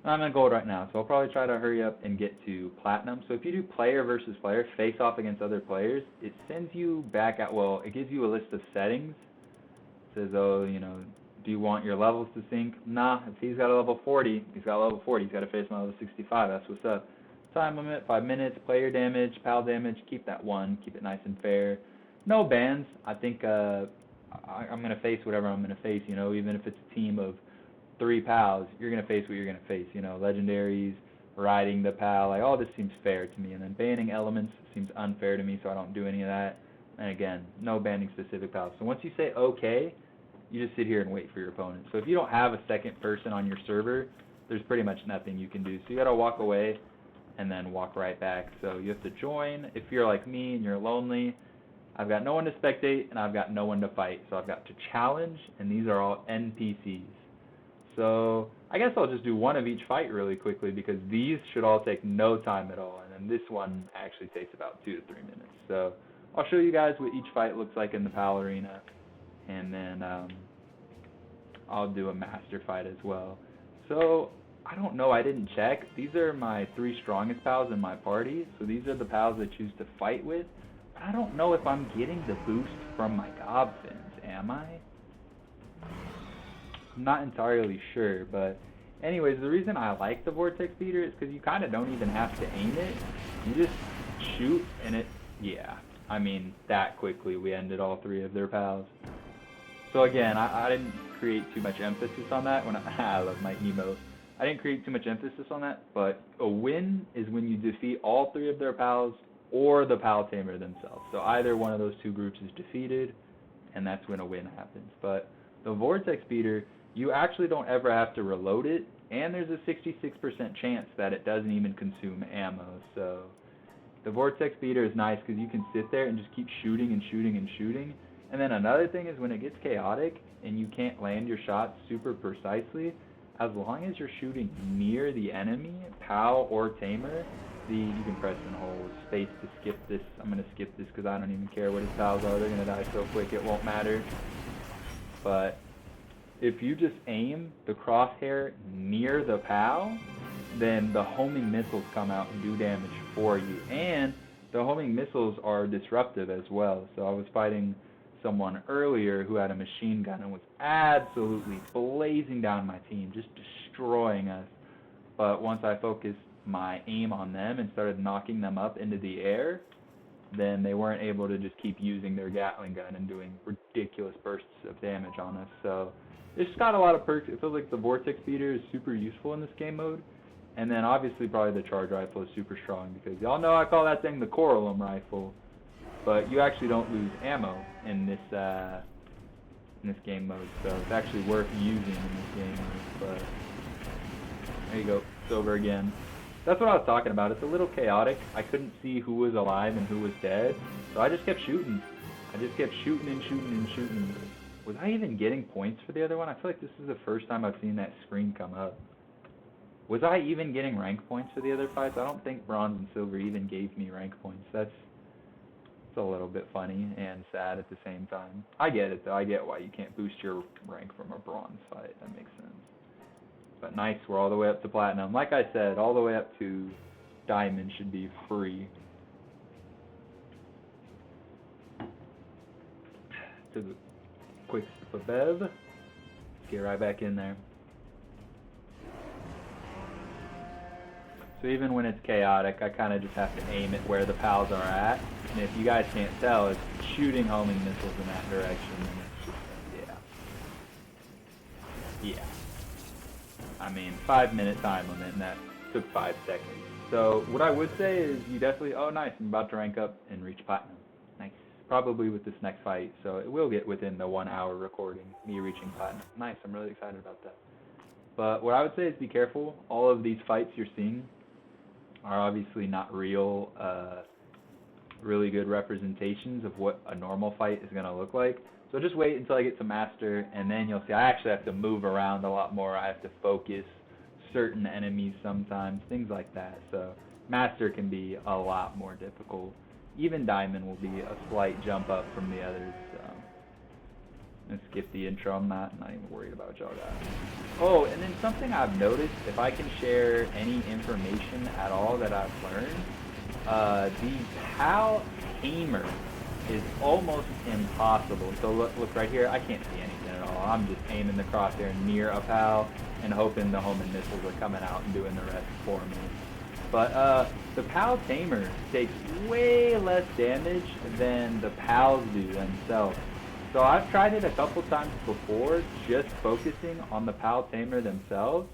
I'm in gold right now, so I'll probably try to hurry up and get to platinum. So if you do player versus player, face off against other players, it sends you back at, well, it gives you a list of settings. It says, oh, you know, do you want your levels to sync? Nah, if he's got a level 40, he's got a level 40, he's got to face my level 65, that's what's up. Time limit, 5 minutes, player damage, pal damage, keep that 1, keep it nice and fair. No bans. I think I'm going to face whatever I'm going to face, you know, even if it's a team of 3 pals, you're going to face what you're going to face, you know, legendaries, riding the PAL, like, all this seems fair to me. And then banning elements seems unfair to me, so I don't do any of that. And again, no banning specific PALs. So once you say okay, you just sit here and wait for your opponent. So if you don't have a second person on your server, there's pretty much nothing you can do. So you gotta walk away and then walk right back. So you have to join. If you're like me and you're lonely, I've got no one to spectate and I've got no one to fight. So I've got to challenge, and these are all NPCs. So I guess I'll just do one of each fight really quickly, because these should all take no time at all. And then this one actually takes about 2 to 3 minutes. So I'll show you guys what each fight looks like in the PAL arena. And then I'll do a master fight as well. So I don't know, I didn't check. These are my 3 strongest pals in my party. So these are the pals I choose to fight with. But I don't know if I'm getting the boost from my gobfins, am I? I'm not entirely sure, but anyways, the reason I like the Vortex Beater is because you kind of don't even have to aim it. You just shoot and it, yeah. I mean, that quickly we ended all 3 of their pals. So again, I didn't create too much emphasis on that when I love my emote. I didn't create too much emphasis on that, but a win is when you defeat all 3 of their pals or the PAL Tamer themselves. So either one of those 2 groups is defeated, and that's when a win happens. But the Vortex Beater, you actually don't ever have to reload it, and there's a 66% chance that it doesn't even consume ammo. So the Vortex Beater is nice because you can sit there and just keep shooting and shooting and shooting. And then another thing is when it gets chaotic and you can't land your shots super precisely, as long as you're shooting near the enemy, PAL or Tamer, you can press and hold space to skip this. I'm going to skip this because I don't even care what his pals are. They're going to die so quick it won't matter. But if you just aim the crosshair near the PAL, then the homing missiles come out and do damage for you. And the homing missiles are disruptive as well. So I was fighting someone earlier who had a machine gun and was absolutely blazing down my team, just destroying us. But once I focused my aim on them and started knocking them up into the air, then they weren't able to just keep using their Gatling gun and doing ridiculous bursts of damage on us. So it's just got a lot of perks. It feels like the Vortex Beater is super useful in this game mode. And then obviously probably the charge rifle is super strong, because y'all know I call that thing the Coralum rifle. But you actually don't lose ammo in this game mode, so it's actually worth using in this game mode. But there you go, it's over again. That's what I was talking about. It's a little chaotic. I couldn't see who was alive and who was dead, so I just kept shooting. I just kept shooting and shooting and shooting. Was I even getting points for the other one? I feel like this is the first time I've seen that screen come up. Was I even getting rank points for the other fights? I don't think bronze and silver even gave me rank points. That's a little bit funny and sad at the same time. I get it though. I get why you can't boost your rank from a bronze fight. That makes sense. But nice, we're all the way up to platinum. Like I said, all the way up to diamond should be free. Took a quick sip of Bev. Let's get right back in there. So even when it's chaotic, I kind of just have to aim it where the pals are at. And if you guys can't tell, it's shooting homing missiles in that direction. And it's just, yeah. I mean, 5-minute time limit, and that took 5 seconds. So what I would say is you definitely, oh nice, I'm about to rank up and reach platinum. Nice. Probably with this next fight, so it will get within the 1 hour recording, me reaching platinum. Nice, I'm really excited about that. But what I would say is be careful. All of these fights you're seeing are obviously not real, really good representations of what a normal fight is going to look like. So just wait until I get to Master, and then you'll see I actually have to move around a lot more. I have to focus certain enemies sometimes, things like that. So Master can be a lot more difficult. Even Diamond will be a slight jump up from the others. So let's skip the intro. I'm not even worried about what y'all got. Oh, and then something I've noticed, if I can share any information at all that I've learned, the PAL Tamer is almost impossible. So look right here, I can't see anything at all. I'm just aiming the crosshair near a PAL and hoping the homing missiles are coming out and doing the rest for me. But the PAL Tamer takes way less damage than the PALs do themselves. So I've tried it a couple times before, just focusing on the PAL Tamer themselves,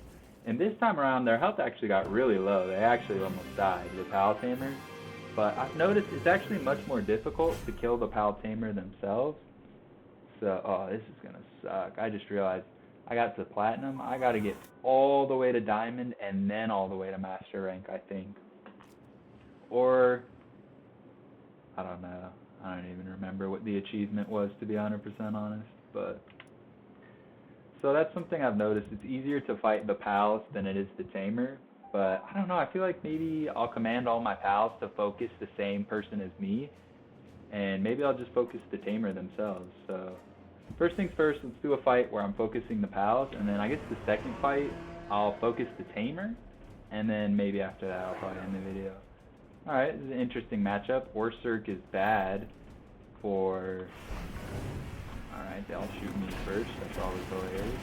And this time around, their health actually got really low. They actually almost died, the Pal Tamers. But I've noticed it's actually much more difficult to kill the Pal Tamer themselves. So, oh, this is going to suck. I just realized I got to Platinum. I got to get all the way to Diamond and then all the way to Master Rank, I think. Or, I don't know. I don't even remember what the achievement was, to be 100% honest. But, so that's something I've noticed. It's easier to fight the Pals than it is the Tamer. But, I don't know. I feel like maybe I'll command all my Pals to focus the same person as me. And maybe I'll just focus the Tamer themselves. So, first things first, let's do a fight where I'm focusing the Pals. And then I guess the second fight, I'll focus the Tamer. And then maybe after that, I'll probably end the video. Alright, this is an interesting matchup. Orsurk is bad for... Alright, they'll shoot me first. That's always hilarious.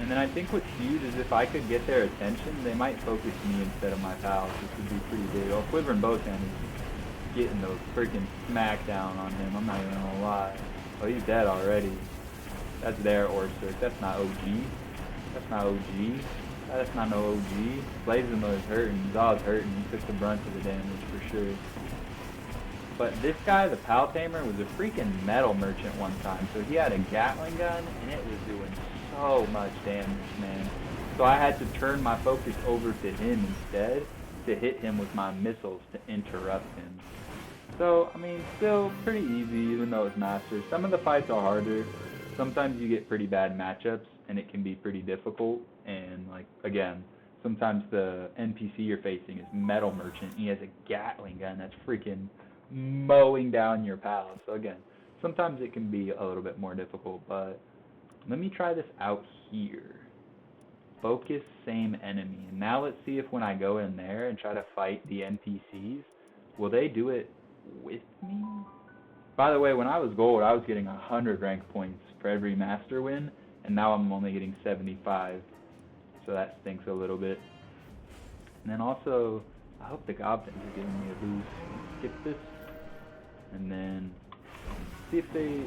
And then I think what's huge is if I could get their attention, they might focus me instead of my pals, which would be pretty big. Oh, Quiver and Bowtan is getting those freaking smackdown on him. I'm not even gonna lie. Oh, he's dead already. That's their Orsurk. That's not OG. That's not OG. That's not no OG. Blazamut is hurting. Zaw's hurting. He took the brunt of the damage for sure. But this guy, the Pal Tamer, was a freaking metal merchant one time. So he had a Gatling gun, and it was doing so much damage, man. So I had to turn my focus over to him instead to hit him with my missiles to interrupt him. So, I mean, still pretty easy, even though it's Masters. Some of the fights are harder. Sometimes you get pretty bad matchups, and it can be pretty difficult. And, like, again, sometimes the NPC you're facing is Metal Merchant. He has a Gatling gun that's freaking mowing down your pals. So, again, sometimes it can be a little bit more difficult. But let me try this out here. Focus same enemy. And now let's see if when I go in there and try to fight the NPCs, will they do it with me? By the way, when I was gold, I was getting 100 rank points for every master win, and now I'm only getting 75. So that stinks a little bit. And then also, I hope the goblins are giving me a boost. Skip this. And then see if they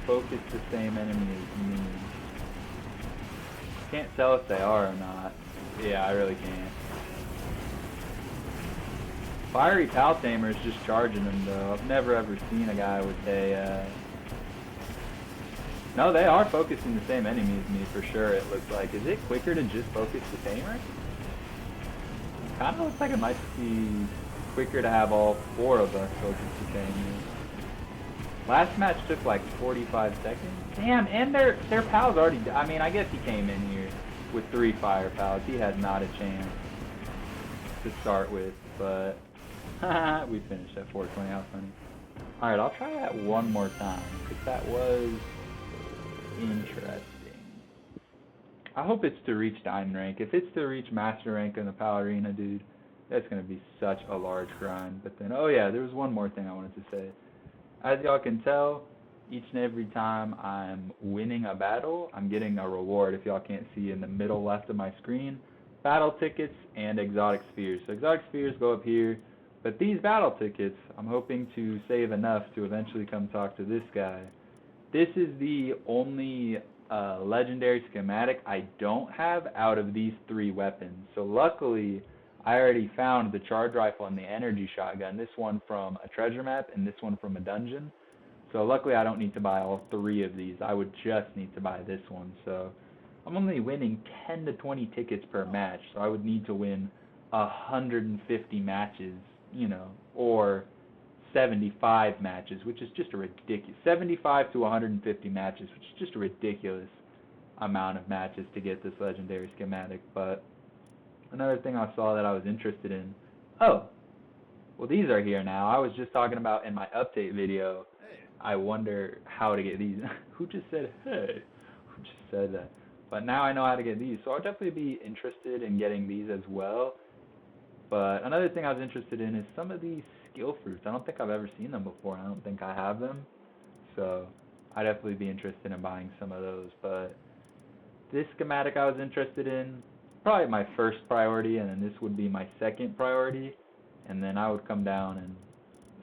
focus the same enemy as me. Can't tell if they are or not. Yeah, I really can't. Fiery Pal Tamer is just charging them though. I've never ever seen a guy with a... No, they are focusing the same enemy as me for sure, it looks like. Is it quicker to just focus the Tamer? Kinda looks like it might be quicker to have all 4 of us focus the Tamer. Last match took like 45 seconds. Damn, and their pals already... I mean, I guess he came in here with 3 fire pals. He had not a chance to start with, but... we finished at 420, how funny. Alright, I'll try that one more time, because that was... interesting. I hope it's to reach Diamond rank. If it's to reach Master rank in the Pal Arena, dude, that's going to be such a large grind. But then, oh yeah, there was one more thing I wanted to say. As y'all can tell, each and every time I'm winning a battle, I'm getting a reward. If y'all can't see in the middle left of my screen, battle tickets and exotic spheres. So exotic spheres go up here, but these battle tickets, I'm hoping to save enough to eventually come talk to this guy. This is the only legendary schematic I don't have out of these 3 weapons. So luckily, I already found the charge rifle and the energy shotgun. This one from a treasure map and this one from a dungeon. So luckily I don't need to buy all 3 of these. I would just need to buy this one. So I'm only winning 10 to 20 tickets per match. So I would need to win 150 matches, you know, or 75 matches, which is just a ridiculous... 75 to 150 matches, which is just a ridiculous amount of matches to get this legendary schematic. But another thing I saw that I was interested in... Oh! Well, these are here now. I was just talking about in my update video, I wonder how to get these. Who just said, hey? Who just said that? But now I know how to get these, so I'll definitely be interested in getting these as well. But another thing I was interested in is some of these skill fruits. I don't think I've ever seen them before. I don't think I have them. So I'd definitely be interested in buying some of those. But this schematic I was interested in, probably my first priority, and then this would be my second priority. And then I would come down and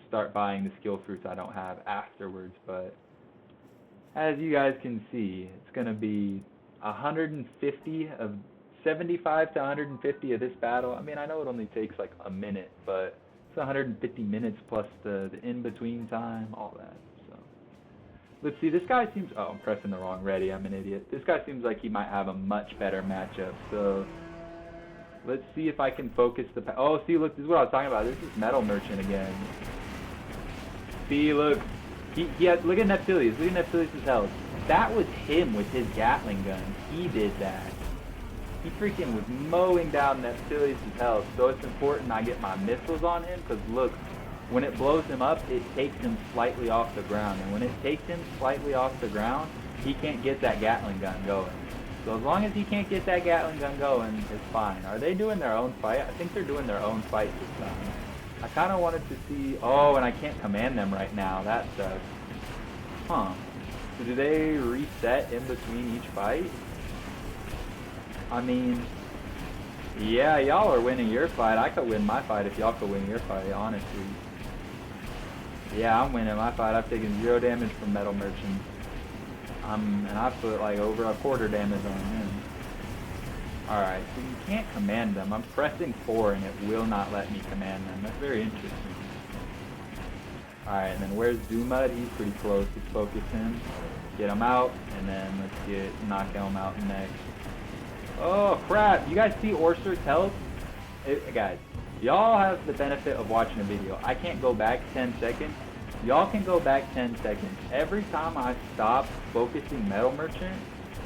start buying the skill fruits I don't have afterwards. But as you guys can see, it's going to be 150 of 75 to 150 of this battle. I mean, I know it only takes like a minute, but it's 150 minutes plus the in-between time, all that. So let's see, this guy seems, oh, I'm pressing the wrong ready, I'm an idiot. This guy seems like he might have a much better matchup, so let's see if I can focus the, oh, see, look, this is what I was talking about. This is Metal Merchant again. See, look, he had, look at Neptilius, look at Neptilius' health. That was him with his Gatling gun. He did that. He freaking was mowing down Neptilius' health, so it's important I get my missiles on him, because look, when it blows him up, it takes him slightly off the ground, and when it takes him slightly off the ground, he can't get that Gatling gun going. So as long as he can't get that Gatling gun going, it's fine. Are they doing their own fight? I think they're doing their own fight this time. I kind of wanted to see, oh, and I can't command them right now, that sucks. Huh. So do they reset in between each fight? I mean, yeah, y'all are winning your fight. I could win my fight if y'all could win your fight, honestly. Yeah, I'm winning my fight. I've taken 0 damage from Metal Merchant. And I put like over a quarter damage on him. Alright, so you can't command them. I'm pressing 4 and it will not let me command them. That's very interesting. Alright, and then where's Zuma? He's pretty close. Let's focus him. Get him out, and then let's knock him out next. Oh crap, you guys see Orser's health? Guys, y'all have the benefit of watching a video. I can't go back 10 seconds. Y'all can go back 10 seconds. Every time I stop focusing Metal Merchant,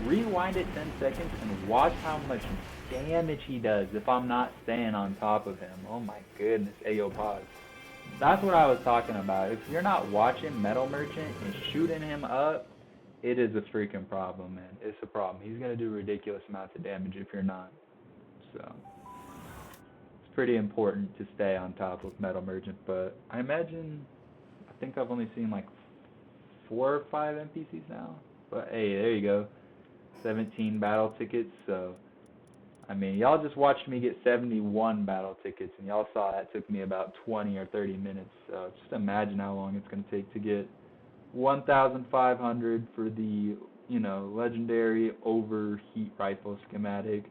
rewind it 10 seconds and watch how much damage he does if I'm not staying on top of him. Oh my goodness, Ayo pause. That's what I was talking about. If you're not watching Metal Merchant and shooting him up, it is a freaking problem, man. It's a problem. He's going to do ridiculous amounts of damage if you're not. So, it's pretty important to stay on top of Metal Merchant, but I imagine, I think I've only seen like 4 or 5 NPCs now. But hey, there you go. 17 battle tickets, so, I mean, y'all just watched me get 71 battle tickets, and y'all saw that took me about 20 or 30 minutes, so just imagine how long it's going to take to get 1,500 for the, you know, legendary overheat rifle schematic,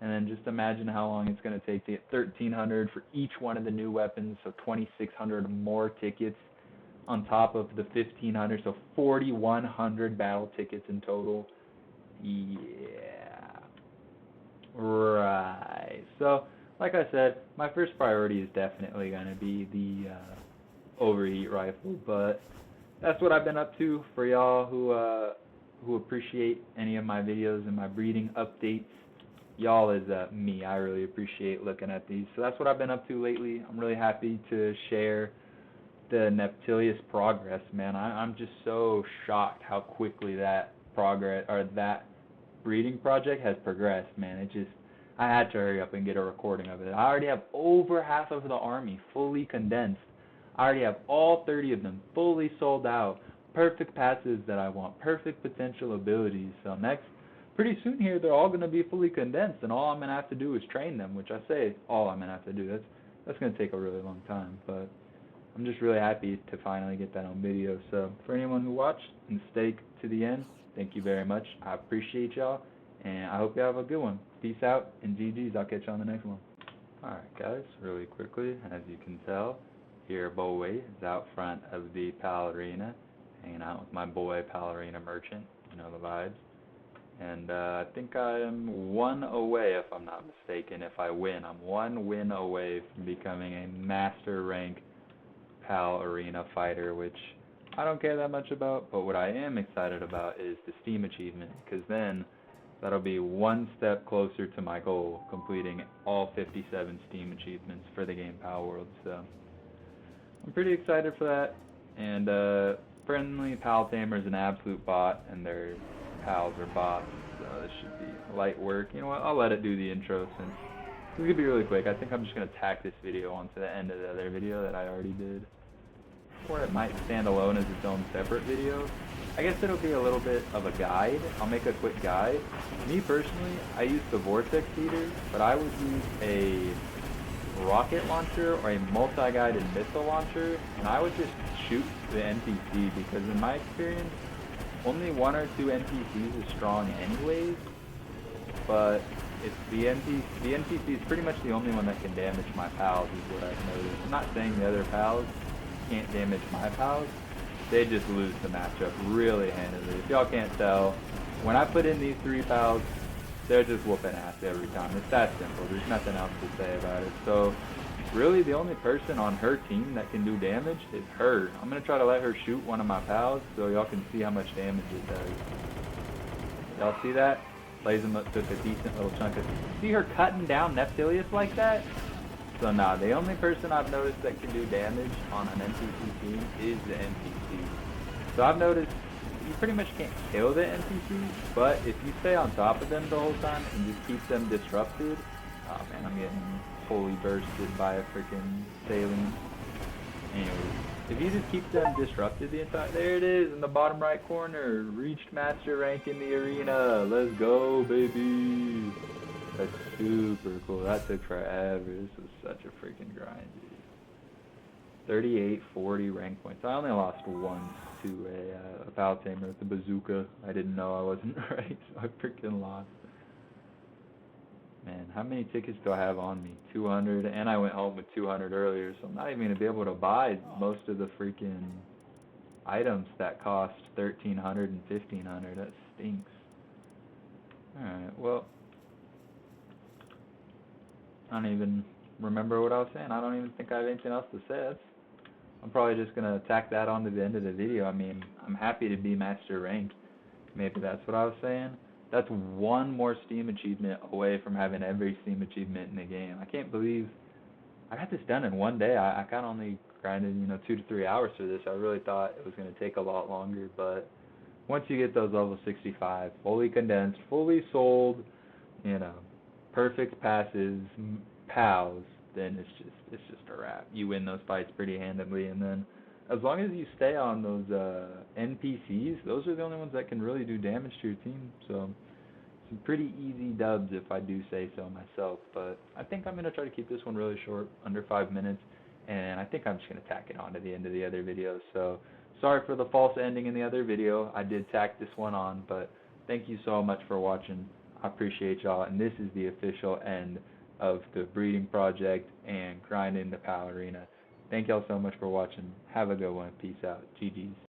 and then just imagine how long it's going to take to get 1,300 for each one of the new weapons, so 2,600 more tickets on top of the 1,500, so 4,100 battle tickets in total. Yeah. Right. So, like I said, my first priority is definitely going to be the overheat rifle, but that's what I've been up to. For y'all who appreciate any of my videos and my breeding updates, y'all is me. I really appreciate looking at these. So that's what I've been up to lately. I'm really happy to share the Neptilius progress, man. I'm just so shocked how quickly that progress, or that breeding project has progressed, man. It just, I had to hurry up and get a recording of it. I already have over half of the army fully condensed. I already have all 30 of them fully sold out. Perfect passives that I want. Perfect potential abilities. So next, pretty soon here, they're all going to be fully condensed, and all I'm going to have to do is train them, which I say all I'm going to have to do. That's going to take a really long time, but I'm just really happy to finally get that on video. So for anyone who watched and stayed to the end, thank you very much. I appreciate y'all, and I hope you have a good one. Peace out, and GG's. I'll catch you on the next one. Alright guys, really quickly, as you can tell, here boy is out front of the Pal Arena, hanging out with my boy Pal Arena Merchant, you know the vibes. And I think I am 1 away, if I'm not mistaken. If I win, I'm 1 win away from becoming a master rank Pal Arena fighter, which I don't care that much about, but what I am excited about is the Steam achievement, because then that'll be 1 step closer to my goal, completing all 57 Steam achievements for the game Pal World. So I'm pretty excited for that, and Friendly Pal Tamer is an absolute bot, and their pals are bots, so this should be light work. You know what, I'll let it do the intro since this is going to be really quick. I think I'm just going to tack this video onto the end of the other video that I already did. Or it might stand alone as its own separate video. I guess it'll be a little bit of a guide. I'll make a quick guide. Me personally, I use the Vortex Heater, but I would use a rocket launcher or a multi-guided missile launcher, and I would just shoot the NPC, because in my experience, only 1 or 2 NPCs is strong anyways, but It's the NPC is pretty much the only one that can damage my pals, is what I've noticed. I'm not saying the other pals can't damage my pals. They just lose the matchup really handily. If y'all can't tell, when I put in these 3 pals, they're just whooping ass every time. It's that simple. There's nothing else to say about it. So, really, the only person on her team that can do damage is her. I'm going to try to let her shoot one of my pals so y'all can see how much damage it does. Y'all see that? Blazamut took a decent little chunk of... See her cutting down Neptilius like that? So nah, the only person I've noticed that can do damage on an NPC team is the NPC. So I've noticed you pretty much can't kill the NPCs, but if you stay on top of them the whole time and just keep them disrupted... Oh man, I'm getting fully bursted by a freaking saline. Anyways, if you just keep them disrupted the entire... There it is in the bottom right corner. Reached master rank in the arena. Let's go, baby. That's super cool. That took forever. This was such a freaking grind, dude. 38, 40 rank points. I only lost once to a pal tamer with the bazooka. I didn't know I wasn't right, so I freaking lost. Man, how many tickets do I have on me? 200, and I went home with 200 earlier, so I'm not even going to be able to buy most of the freaking items that cost 1,300 and 1,500. That stinks. Alright, well, I don't even remember what I was saying. I don't even think I have anything else to say. I'm probably just going to tack that on to the end of the video. I mean, I'm happy to be master rank. Maybe that's what I was saying. That's one more Steam achievement away from having every Steam achievement in the game. I can't believe I got this done in one day. I kind of only grinded, 2 to 3 hours for this. I really thought it was going to take a lot longer, but once you get those level 65, fully condensed, fully sold, perfect passes, pals, then it's just a wrap. You win those fights pretty handily, and then as long as you stay on those NPCs, those are the only ones that can really do damage to your team. So some pretty easy dubs if I do say so myself. But I think I'm going to try to keep this one really short, under 5 minutes, and I think I'm just going to tack it on to the end of the other video. So sorry for the false ending in the other video. I did tack this one on, but thank you so much for watching. I appreciate y'all, and this is the official end of the breeding project and grinding the PAL arena. Thank y'all so much for watching. Have a good one. Peace out. GG's.